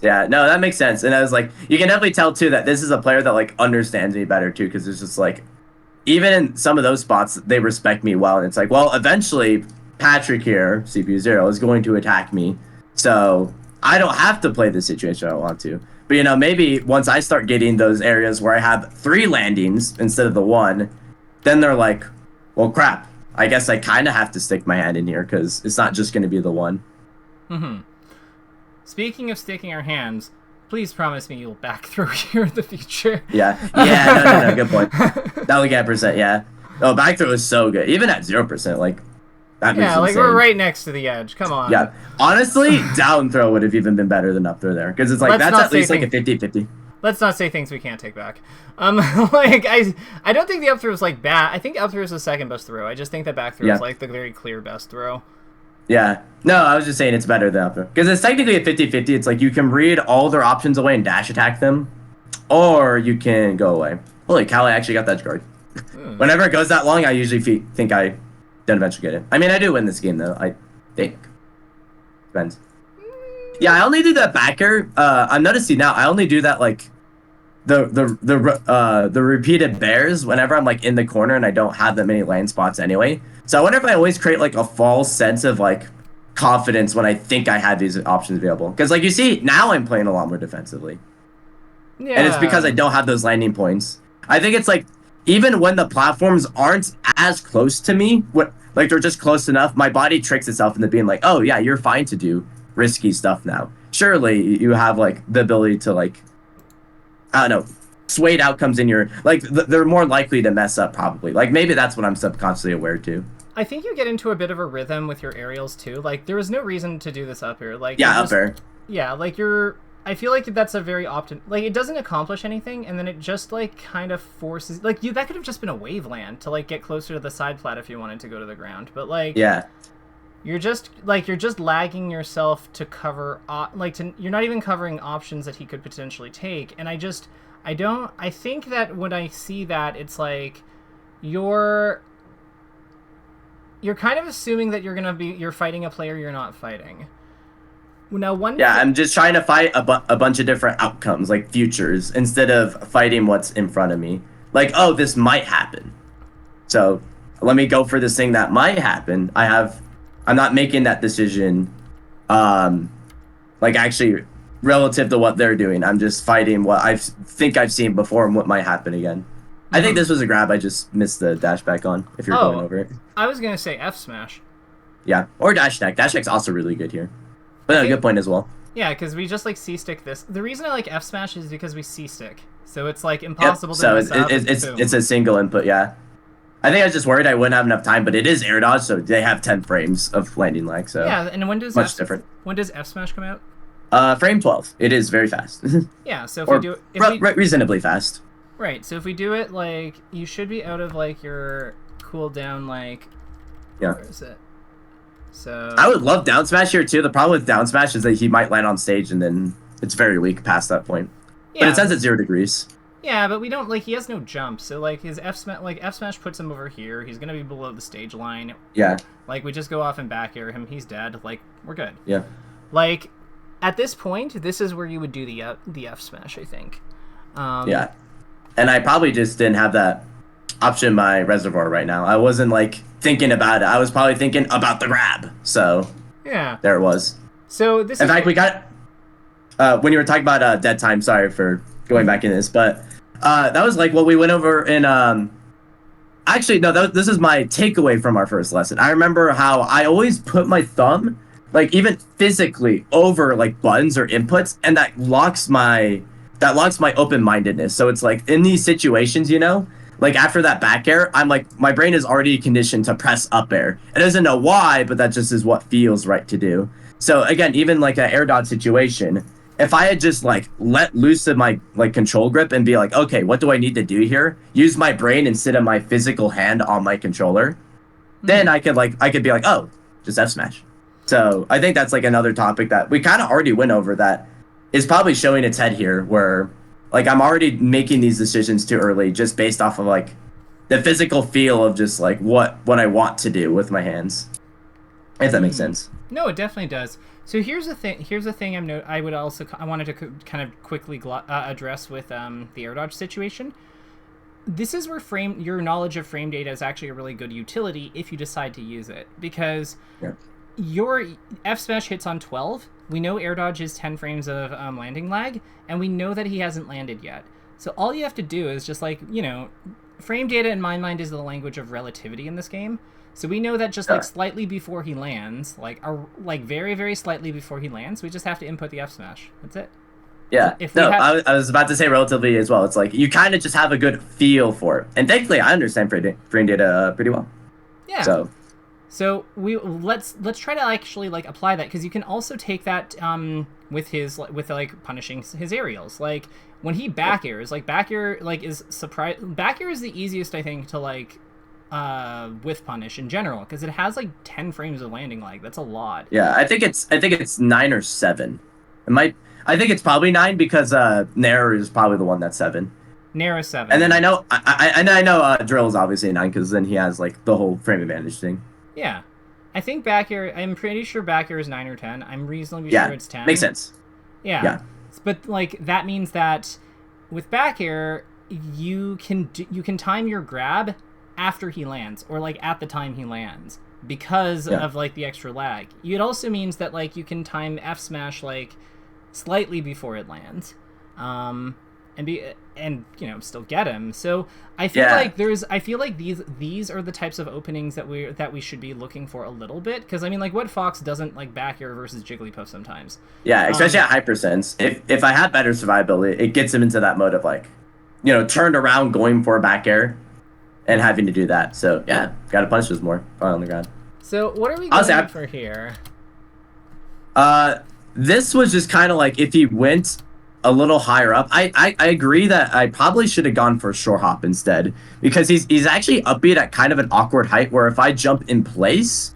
Yeah, no, that makes sense. And I was like, you can definitely tell too that this is a player that like understands me better too, because it's just like, even in some of those spots, they respect me well. And it's like, well, eventually Patrick here, CPU0, is going to attack me, so I don't have to play this situation I want to. But maybe once I start getting those areas where I have 3 landings instead of the 1, then they're like, well, crap. I guess I kind of have to stick my hand in here because it's not just going to be the 1. Mm-hmm. Speaking of sticking our hands, please promise me you'll back throw here in the future. Yeah, no, good point. That would get percent, yeah. Oh, back throw is so good. Even at 0%, like, that makes like insane. we're right next to the edge. Come on. Yeah, honestly, down throw would have even been better than up throw there. Because it's like, that's at least like a 50-50. Let's not say things we can't take back. Like, I don't think the up throw is like bad. I think up throw is the second best throw. I just think that back throw is like the very clear best throw. Yeah. No, I was just saying it's better than up throw. Because it's technically a 50-50. It's like you can read all their options away and dash attack them, or you can go away. Holy cow, I actually got that guard. Whenever it goes that long, I usually think I don't eventually get it. I mean, I do win this game, though, I think. Depends. Yeah, I only do that backer. I'm noticing now, I only do that, like, the repeated bears whenever I'm, like, in the corner and I don't have that many land spots anyway. So I wonder if I always create, like, a false sense of, like, confidence when I think I have these options available. Because, like, you see, now I'm playing a lot more defensively. Yeah. And it's because I don't have those landing points. I think it's, like, even when the platforms aren't as close to me, like, they're just close enough, my body tricks itself into being like, oh, yeah, you're fine to do risky stuff now. Surely you have, like, the ability to, like, I don't know, swayed outcomes in your, like, they're more likely to mess up, probably. Like, maybe that's what I'm subconsciously aware to. I think you get into a bit of a rhythm with your aerials too. Like there was no reason to do this up air. Like Yeah, up air. Yeah, like you're. I feel like that's a very like it doesn't accomplish anything, and then it just like kind of forces like that could have just been a wave land to like get closer to the side plat if you wanted to go to the ground, but like yeah. You're just lagging yourself to cover you're not even covering options that he could potentially take, and I think that when I see that, it's like you're kind of assuming that you're fighting a player you're not fighting. Now I'm just trying to fight a bunch of different outcomes, like futures, instead of fighting what's in front of me. Like, oh, this might happen, so let me go for this thing that might happen. I'm not making that decision, like actually relative to what they're doing. I'm just fighting what I think I've seen before and what might happen again. I think this was a grab I just missed the dash back on, if you're going over it. I was going to say F smash. Yeah, or dash attack. Dash attack's also really good here. But no, good point as well. Yeah, because we just like C-stick this. The reason I like F smash is because we C-stick. So it's like impossible to mess up. So it's a single input, yeah. I think I was just worried I wouldn't have enough time, but it is air dodge, so they have 10 frames of landing lag. So yeah, and when does different. When does F smash come out? Frame 12. It is very fast. Yeah, so if we do it, reasonably fast. Right. So if we do it, like you should be out of like your cooldown, like where is it? So I would love down smash here too. The problem with down smash is that he might land on stage and then it's very weak past that point. Yeah. But it says at 0 degrees. Yeah, but we don't he has no jump, so like his F smash puts him over here. He's gonna be below the stage line. Yeah. Like we just go off and back air him. He's dead. Like we're good. Yeah. Like at this point, this is where you would do the F smash, I think. Yeah. And I probably just didn't have that option in my reservoir right now. I wasn't like thinking about it. I was probably thinking about the grab. So yeah, there it was. So this. In fact, we got when you were talking about dead time. Sorry for going back in this, but. That was like what we went over in, actually, no, this is my takeaway from our first lesson. I remember how I always put my thumb, like even physically over like buttons or inputs, and that locks my open-mindedness. So it's like in these situations, you know, like after that back air, I'm like, my brain is already conditioned to press up air. It doesn't know why, but that just is what feels right to do. So again, even like an air dodge situation, if I had just like let loose of my like control grip and be like, okay, what do I need to do here? Use my brain instead of my physical hand on my controller, then I could be like, oh, just F smash. So I think that's like another topic that we kind of already went over that is probably showing its head here, where like I'm already making these decisions too early just based off of like the physical feel of just like what I want to do with my hands. If that makes sense. No, it definitely does. So here's the thing I wanted to kind of quickly address with the air dodge situation. This is where your knowledge of frame data is actually a really good utility if you decide to use it, because your F smash hits on 12. We know air dodge is 10 frames of landing lag, and we know that he hasn't landed yet. So all you have to do is just like, you know, frame data in my mind is the language of relativity in this game. So we know that just like slightly before he lands, like very, very slightly before he lands, we just have to input the F smash. That's it. Yeah. I was about to say relatively as well. It's like you kind of just have a good feel for it, and thankfully I understand frame data pretty well. Yeah. So let's try to actually like apply that, because you can also take that with like punishing his aerials. Like when he back airs, like back air like is back air is the easiest I think to like with punish in general, because it has like 10 frames of landing lag. That's a lot. Yeah, I think it's 9 or 7. I think it's probably 9 because Nair is probably the one that's 7. Nair is 7. And then I know Drill is obviously 9 because then he has like the whole frame advantage thing. Yeah, I think back air. I'm pretty sure back air is 9 or 10. I'm reasonably sure it's 10. Makes sense. Yeah. But like that means that with back air, you can time your grab after he lands, or like at the time he lands, because of like the extra lag. It also means that like you can time F smash like slightly before it lands, and you know still get him. So I feel like these are the types of openings that we should be looking for a little bit, because I mean like what Fox doesn't like back air versus Jigglypuff sometimes. Yeah, especially at hypersense. If I have better survivability, it gets him into that mode of like, you know, turned around going for a back air. and having to do that. So yeah, gotta punish those more on the ground. So what are we Honestly, going for here? This was just kind of like if he went a little higher up. I agree that I probably should have gone for a shore hop instead because he's actually upbeat at kind of an awkward height where if I jump in place,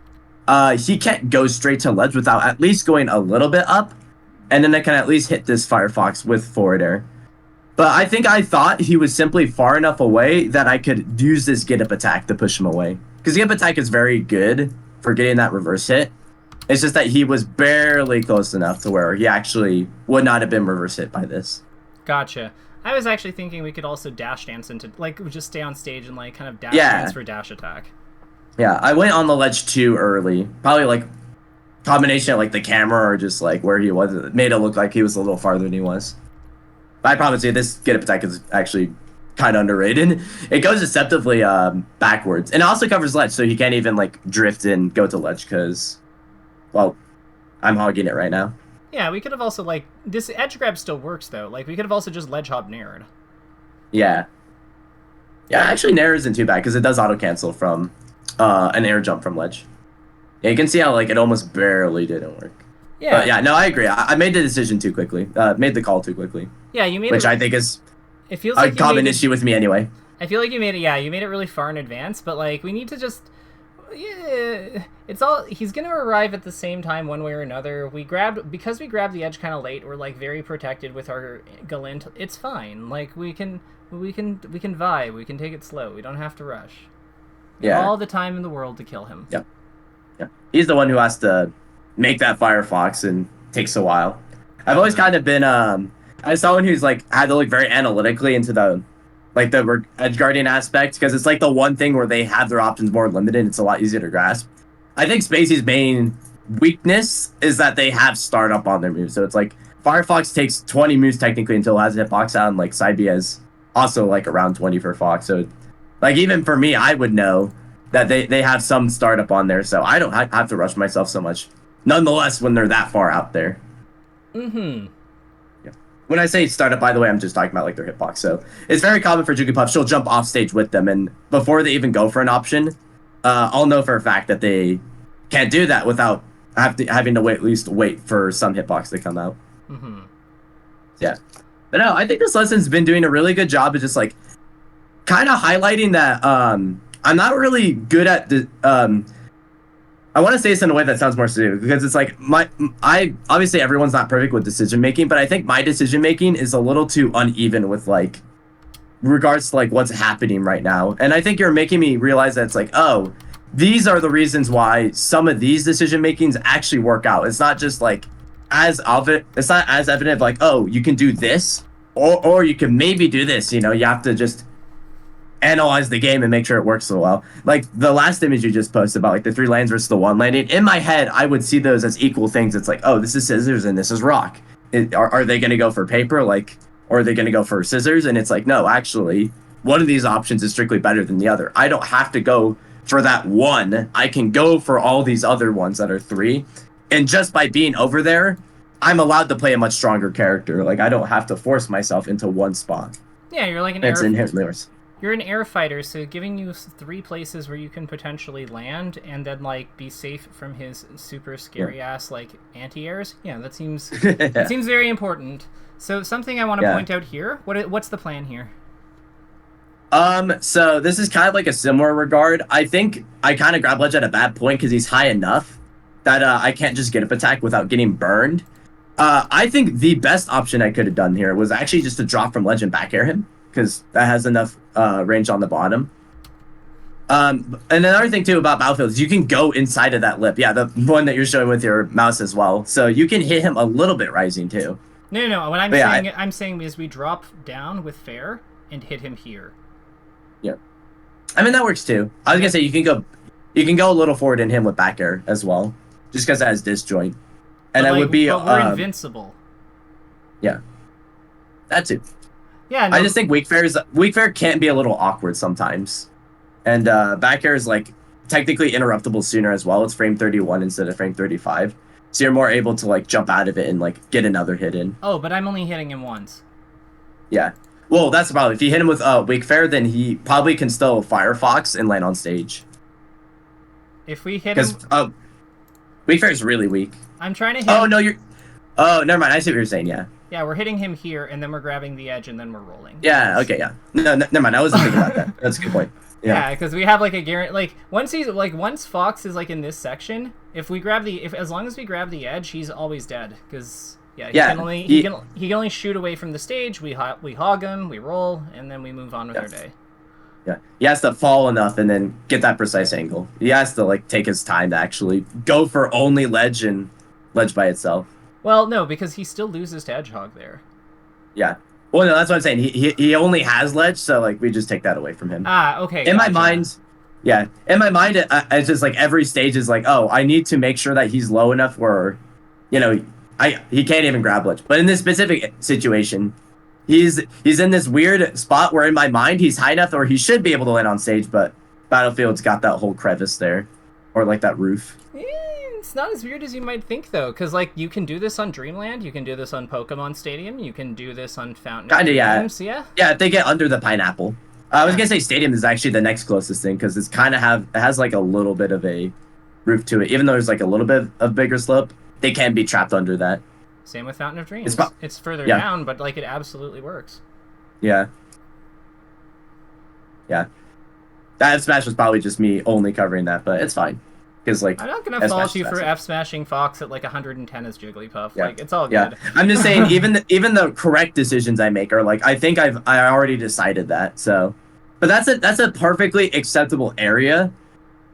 he can't go straight to ledge without at least going a little bit up, and then I can at least hit this Firefox with forward air. But I think I thought he was simply far enough away that I could use this get up attack to push him away because get up attack is very good for getting that reverse hit. It's just that he was barely close enough to where he actually would not have been reverse hit by this. Gotcha. I was actually thinking we could also dash dance into, like, just stay on stage and, like, kind of dash dance for dash attack. Yeah, I went on the ledge too early. Probably, like, combination of, like, the camera or just, like, where he was. It made it look like he was a little farther than he was. But I promise you, this get up attack is actually kind of underrated. It goes deceptively backwards. And it also covers ledge, so he can't even, like, drift and go to ledge because... Well, I'm hogging it right now. Yeah, we could have also, like... This edge grab still works, though. Like, we could have also just ledge hop nared. Yeah. Yeah, actually, nair isn't too bad, because it does auto-cancel from an air jump from ledge. Yeah, you can see how, like, it almost barely didn't work. Yeah. But, yeah, no, I agree. I made the decision too quickly. Made the call too quickly. Yeah, you made Which I think is it feels a like common issue with me anyway. I feel like you made it, yeah, you made it really far in advance, but, like, we need to just... Yeah, it's all... He's gonna arrive at the same time one way or another. Because we grabbed the edge kind of late, we're, like, very protected with our Galint. It's fine. Like, we can vibe. We can take it slow. We don't have to rush. Yeah. All the time in the world to kill him. Yep. Yeah. He's the one who has to make that Firefox and takes a while. I've always kind of been as someone who's like had to look very analytically into the edge guardian aspect because it's like the one thing where they have their options more limited. It's a lot easier to grasp. I think Spacey's main weakness is that they have startup on their moves. So it's like Firefox takes 20 moves technically until it has a hitbox out, and like Side B has also like around 20 for Fox. So like even for me, I would know that they have some startup on there, so I don't have to rush myself so much. Nonetheless, when they're that far out there. Mm-hmm. Yeah. When I say startup, by the way, I'm just talking about like their hitbox. So it's very common for Jigglypuff. She'll jump off stage with them, and before they even go for an option, I'll know for a fact that they can't do that without having to at least wait for some hitbox to come out. Mm-hmm. Yeah. But no, I think this lesson's been doing a really good job of just like kind of highlighting that I'm not really good at the I want to say this in a way that sounds more serious because it's like I obviously everyone's not perfect with decision making, but I think my decision making is a little too uneven with like regards to like what's happening right now. And I think you're making me realize that it's like, oh, these are the reasons why some of these decision makings actually work out. It's not just like it's not as evident like, oh, you can do this or you can maybe do this, you know, you have to just analyze the game and make sure it works so well. Like the last image you just posted about like the 3 lanes versus the 1 landing, in my head I would see those as equal things. It's like, oh, this is scissors and this is rock. Are they going to go for paper, like, or are they going to go for scissors? And it's like, no, actually one of these options is strictly better than the other. I don't have to go for that one. I can go for all these other ones that are 3, and just by being over there I'm allowed to play a much stronger character. Like I don't have to force myself into one spot. Yeah, you're like it's inherently worse. You're an air fighter, so giving you 3 places where you can potentially land and then like be safe from his super scary ass like anti-airs. Yeah, that seems that seems very important. So something I want to point out here. What's the plan here? So this is kind of like a similar regard. I think I kind of grab ledge at a bad point because he's high enough that I can't just get up attack without getting burned. I think the best option I could have done here was actually just to drop from ledge and back air him, because that has enough range on the bottom. And another thing too about Battlefield is you can go inside of that lip. Yeah, the one that you're showing with your mouse as well. So you can hit him a little bit rising too. No. What I'm saying is we drop down with fair and hit him here. Yeah, I mean that works too. I was gonna say you can go a little forward in him with back air as well, just because that has disjoint. And but I would be. But we're invincible. Yeah, that too. Yeah, no. I just think weak fair can be a little awkward sometimes, and back air is like technically interruptible sooner as well. It's frame 31 instead of frame 35, so you're more able to like jump out of it and like get another hit in. Oh, but I'm only hitting him once. Yeah, Well, that's the problem. If you hit him with Weak Fair, then he probably can still Firefox and land on stage. If we hit Because him... Weak Fair is really weak. I'm trying to hit Oh, him. no, you're... Oh, never mind. I see what you're saying, yeah. Yeah, we're hitting him here, and then we're grabbing the edge, and then we're rolling. Yeah, okay, yeah. No, never mind. I wasn't thinking about that. That's a good point. Yeah, because we have like a guarantee. Like once Fox is like in this section, if we grab as long as we grab the edge, he's always dead. Because he can only shoot away from the stage. We hog him, we roll, and then we move on with our day. Yeah, he has to fall enough and then get that precise angle. He has to like take his time to actually go for only ledge and ledge by itself. Well, no, because he still loses to edge hog there. Yeah. Well, no, that's what I'm saying. He only has ledge, so like we just take that away from him. Ah, okay. In my mind, yeah. In my mind, it's just like every stage is like, oh, I need to make sure that he's low enough where, he can't even grab ledge. But in this specific situation, he's in this weird spot where in my mind he's high enough or he should be able to land on stage, but Battlefield's got that whole crevice there, or like that roof. It's not as weird as you might think, though, because like you can do this on Dreamland, you can do this on Pokemon Stadium, you can do this on Fountain of Dreams, yeah. Yeah, if they get under the pineapple. I was gonna say Stadium is actually the next closest thing because it has like a little bit of a roof to it, even though there's like a little bit of bigger slope. They can be trapped under that. Same with Fountain of Dreams. It's further down, but like it absolutely works. Yeah. Yeah. That Smash was probably just me only covering that, but it's fine. Like, I'm not gonna fault you for F smashing Fox at like 110 as Jigglypuff. Yeah. Like it's all good. Yeah. I'm just saying, even the correct decisions I make are like I think I already decided that. So, but that's a perfectly acceptable area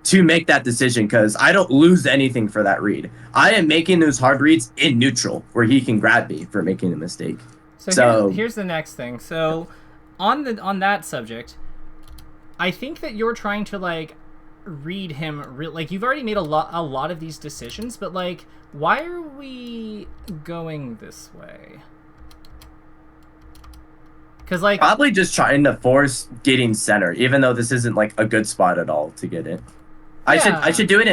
to make that decision because I don't lose anything for that read. I am making those hard reads in neutral where he can grab me for making a mistake. So here's the next thing. So on that subject, I think that you're trying to like read him like you've already made a lot of these decisions, but like why are we going this way? Because like probably just trying to force getting center, even though this isn't like a good spot at all to get it. I should do it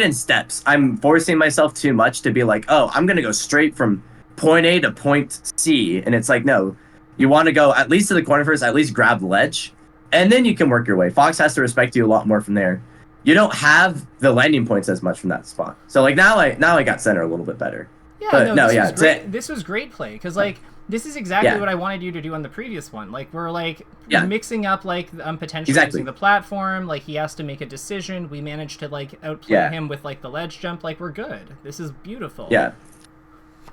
in steps. I'm forcing myself too much to be like, oh, I'm gonna go straight from point A to point C, and it's like, no, you want to go at least to the corner first, at least grab ledge. And then you can work your way. Fox has to respect you a lot more from there. You don't have the landing points as much from that spot. So like now I got center a little bit better. Yeah, this was great play because like this is exactly what I wanted you to do on the previous one. Like we're like mixing up like potentially using the platform. Like he has to make a decision. We managed to like outplay him with like the ledge jump. Like we're good. This is beautiful. Yeah,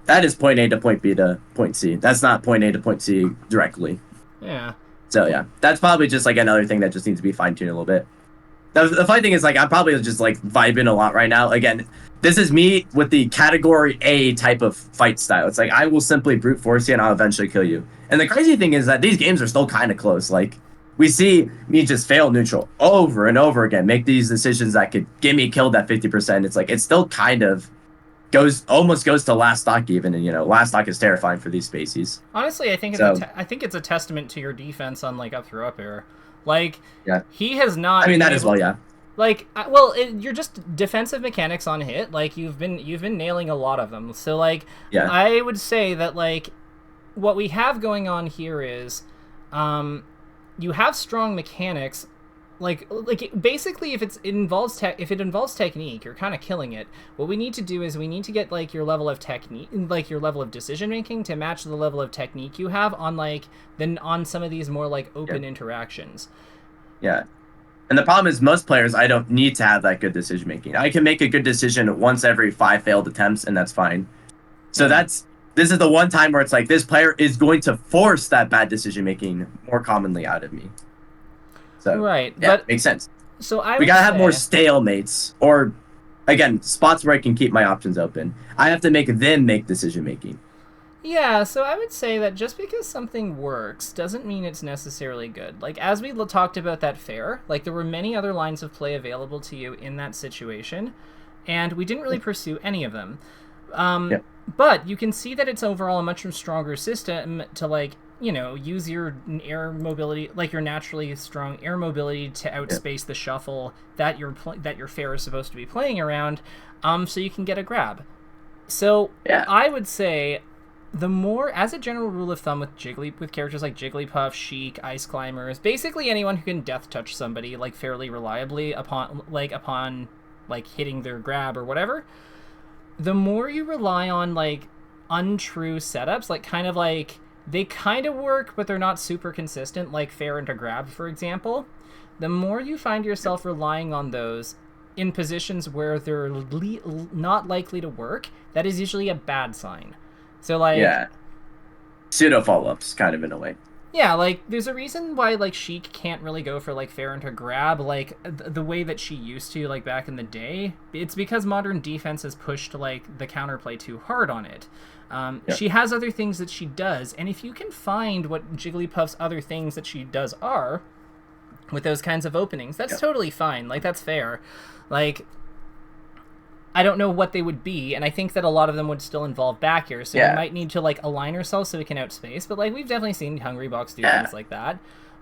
that is point A to point B to point C. That's not point A to point C directly. Yeah. So yeah, that's probably just like another thing that just needs to be fine-tuned a little bit. The funny thing is like I'm probably just like vibing a lot right now. Again, this is me with the category A type of fight style. It's like I will simply brute force you and I'll eventually kill you. And the crazy thing is that these games are still kind of close. Like we see me just fail neutral over and over again, make these decisions that could get me killed at 50%. It's like it still kind of almost goes to last stock even, and last stock is terrifying for these species. Honestly, I think it's a testament to your defense on like up through up air. Like he has not. I mean that as well, yeah. Like you're just defensive mechanics on hit. Like you've been nailing a lot of them. So like I would say that like what we have going on here is you have strong mechanics. Like basically if it involves technique, you're kind of killing it. What we need to do is we need to get like your level of technique, like your level of decision making to match the level of technique you have on some of these more like open interactions. Yeah. And the problem is most players, I don't need to have that good decision making. I can make a good decision once every 5 failed attempts and that's fine. So this is the one time where it's like this player is going to force that bad decision making more commonly out of me. So, right, yeah, makes sense. So we gotta have more stalemates, or again, spots where I can keep my options open. I have to make them make decision making. Yeah, so I would say that just because something works doesn't mean it's necessarily good. Like as we talked about that fair, like there were many other lines of play available to you in that situation, and we didn't really pursue any of them. But you can see that it's overall a much stronger system to like. Use your air mobility, like your naturally strong air mobility, to outspace the shuffle that your fair is supposed to be playing around, so you can get a grab. So I would say the more, as a general rule of thumb, with characters like Jigglypuff, Sheik, Ice Climbers, basically anyone who can death touch somebody like fairly reliably upon hitting their grab or whatever, the more you rely on like untrue setups, like kind of like they kind of work but they're not super consistent, like fair into grab, for example, the more you find yourself relying on those in positions where they're not likely to work, that is usually a bad sign. So like, yeah, pseudo follow-ups kind of in a way. Yeah, like there's a reason why like Sheik can't really go for like fair into grab like the way that she used to like back in the day. It's because modern defense has pushed like the counterplay too hard on it. She has other things that she does, and if you can find what Jigglypuff's other things that she does are with those kinds of openings, that's totally fine. Like that's fair. Like I don't know what they would be, and I think that a lot of them would still involve back air, so we might need to like align ourselves so we can outspace, but like we've definitely seen Hungrybox do things like that.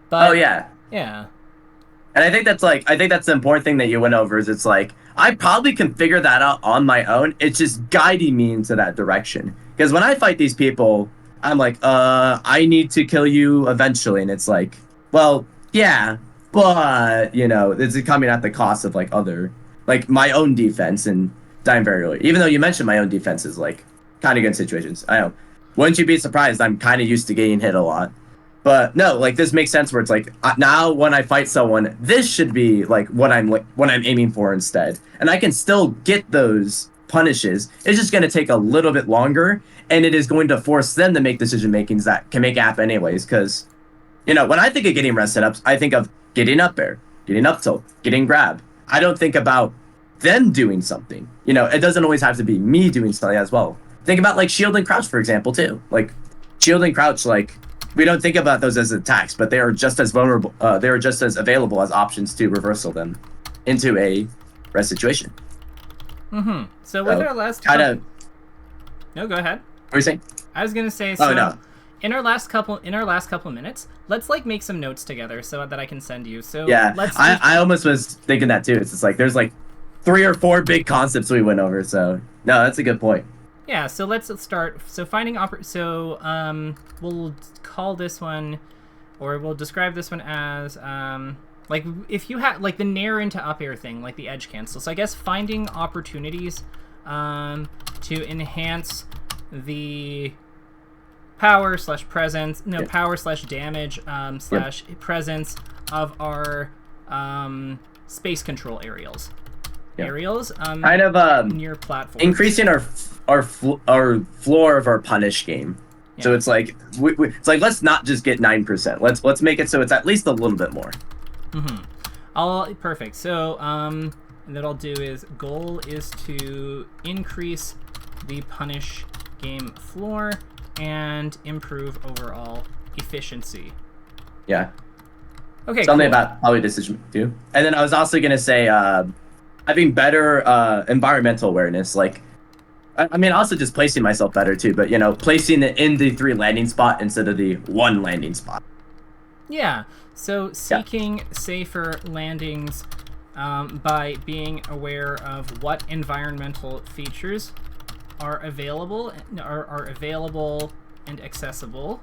But yeah. And I think that's the important thing that you went over is it's like I probably can figure that out on my own. It's just guiding me into that direction. Because when I fight these people, I'm like, I need to kill you eventually, and it's like, well, yeah, but you know, it's coming at the cost of like other, like my own defense and dying very early. Even though you mentioned my own defense is like kind of good situations. I know. Wouldn't you be surprised? I'm kind of used to getting hit a lot. But no, like this makes sense where it's like now when I fight someone, this should be like what I'm aiming for instead. And I can still get those punishes. It's just going to take a little bit longer, and it is going to force them to make decision makings that can make app anyways. Because, you know, when I think of getting rest setups, I think of getting up air, getting up tilt, getting grab. I don't think about them doing something. You know, it doesn't always have to be me doing something as well. Think about like shield and crouch, for example, too. Like shield and crouch, like we don't think about those as attacks, but they are just as vulnerable. They are just as available as options to reversal them into a rest situation. So with our last no, go ahead. What were you saying? I was gonna say. So, no. In our last couple minutes, let's like make some notes together so that I can send you. So yeah, I almost was thinking that too. It's just like there's like 3 or 4 big concepts we went over. So no, that's a good point. Yeah, so let's start. So finding we'll call this one, or we'll describe this one as like if you have like the nair into up air thing, like the edge cancel. So I guess finding opportunities to enhance the power slash presence, power slash damage slash presence of our space control aerials. Aerials kind of near platforms, increasing our floor of our punish game. So it's like it's like let's not just get 9%. Let's make it so it's at least a little bit more. Perfect. So that I'll do is goal is to increase the punish game floor and improve overall efficiency. Yeah. Okay. Something about probably decision too. And then I was also gonna say having better environmental awareness, like I mean also just placing myself better too, but you know, placing it in the 3 landing spot instead of the 1 landing spot. Yeah. So seeking safer landings by being aware of what environmental features are available and accessible.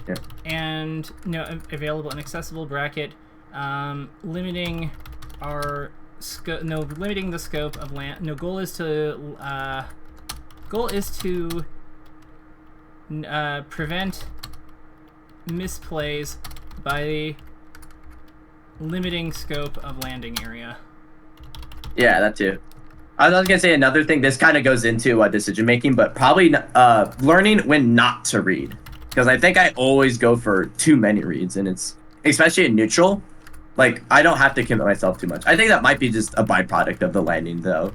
Yeah. And available and accessible bracket limiting our limiting the scope of land. Goal is to prevent misplays by limiting scope of landing area. Yeah, that too. I was gonna say another thing. This kind of goes into decision making, but probably learning when not to read, because I think I always go for too many reads, and it's especially in neutral. Like I don't have to commit myself too much. I think that might be just a byproduct of the landing, though.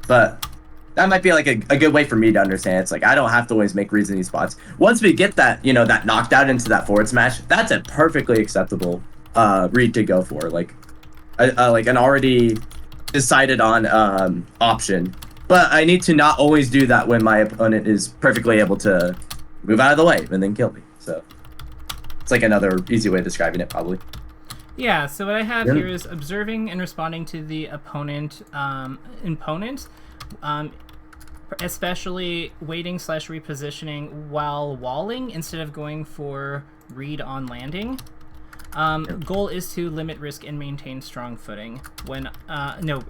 But that might be like a good way for me to understand. It's like I don't have to always make reads in these spots. Once we get that, that knocked out into that forward smash, that's a perfectly acceptable read to go for. Like an already decided on option. But I need to not always do that when my opponent is perfectly able to move out of the way and then kill me. So it's like another easy way of describing it, probably. Yeah, so what I have here is observing and responding to the opponent especially waiting slash repositioning while walling instead of going for read on landing. Goal is to limit risk and maintain strong footing when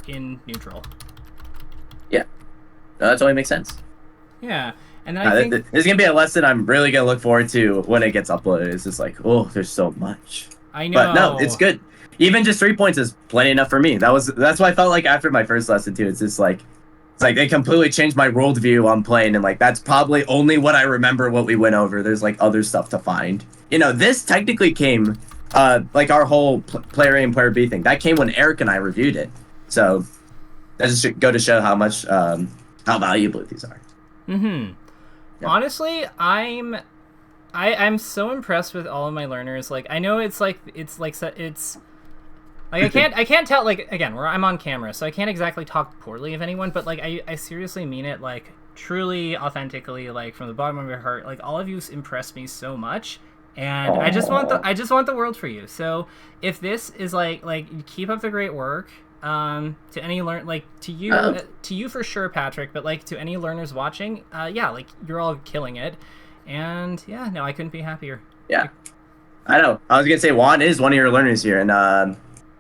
in neutral. Yeah, no, that totally makes sense. Yeah, and then I think this is gonna be a lesson I'm really gonna look forward to when it gets uploaded. It's just like, oh, there's so much. I know. But no, it's good. Even just 3 points is plenty enough for me. That's what I felt like after my first lesson too. It's like they completely changed my worldview on playing, and like that's probably only what I remember what we went over. There's like other stuff to find. You know, this technically came like our whole player A and player B thing. That came when Eric and I reviewed it. So that just should go to show how much how valuable these are. Mm-hmm. Yeah. Honestly, I'm so impressed with all of my learners. Like, I know it's like I can't tell, like, again, where I'm on camera, so I can't exactly talk poorly of anyone, but like I seriously mean it, like truly authentically, like from the bottom of your heart. Like, all of you impressed me so much, and I just want the world for you. So if this is like keep up the great work. To any to you for sure, Patrick, but like to any learners watching, yeah, like you're all killing it, and yeah, no, I couldn't be happier. Yeah, I know. I was gonna say Juan is one of your learners here, and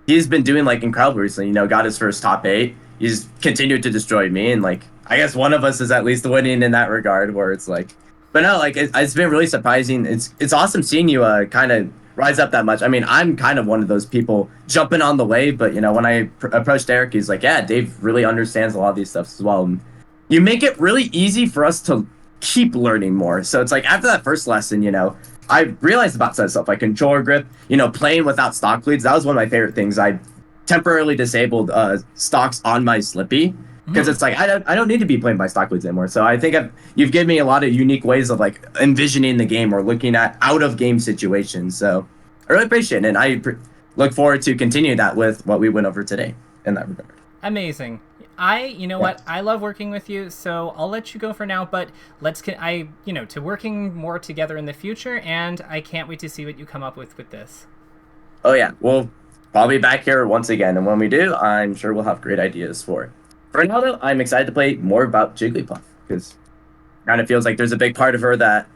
he's been doing like incredible recently. You know, got his first top 8. He's continued to destroy me, and like I guess one of us is at least winning in that regard. Where it's like, but no, like it's been really surprising. It's awesome seeing you kind of rise up that much. I mean, I'm kind of one of those people jumping on the wave, but you know, when I approached Eric, he's like, yeah, Dave really understands a lot of these stuff as well. And you make it really easy for us to keep learning more. So it's like after that first lesson, you know, I realized about some stuff like controller grip, you know, playing without stock leads. That was one of my favorite things. I temporarily disabled stocks on my Slippy because it's like I don't need to be playing by stock leads anymore. So I think you've given me a lot of unique ways of like envisioning the game or looking at out of game situations. So I really appreciate it, and I look forward to continuing that with what we went over today in that regard. Amazing. You know what? I love working with you, so I'll let you go for now. But to working more together in the future, and I can't wait to see what you come up with this. Oh yeah, we'll probably be back here once again, and when we do, I'm sure we'll have great ideas for it. For now, though, I'm excited to play more about Jigglypuff, because it kind of feels like there's a big part of her that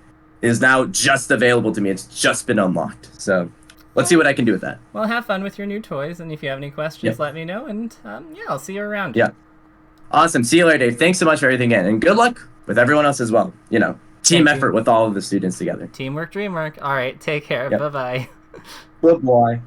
is now just available to me. It's just been unlocked. So let's see what I can do with that. Well, have fun with your new toys, and if you have any questions, let me know, and yeah, I'll see you around. Yeah. Awesome. See you later, Dave. Thanks so much for everything again, and good luck with everyone else as well. You know, team effort with all of the students together. Teamwork, dreamwork. All right, take care. Bye-bye. Good boy.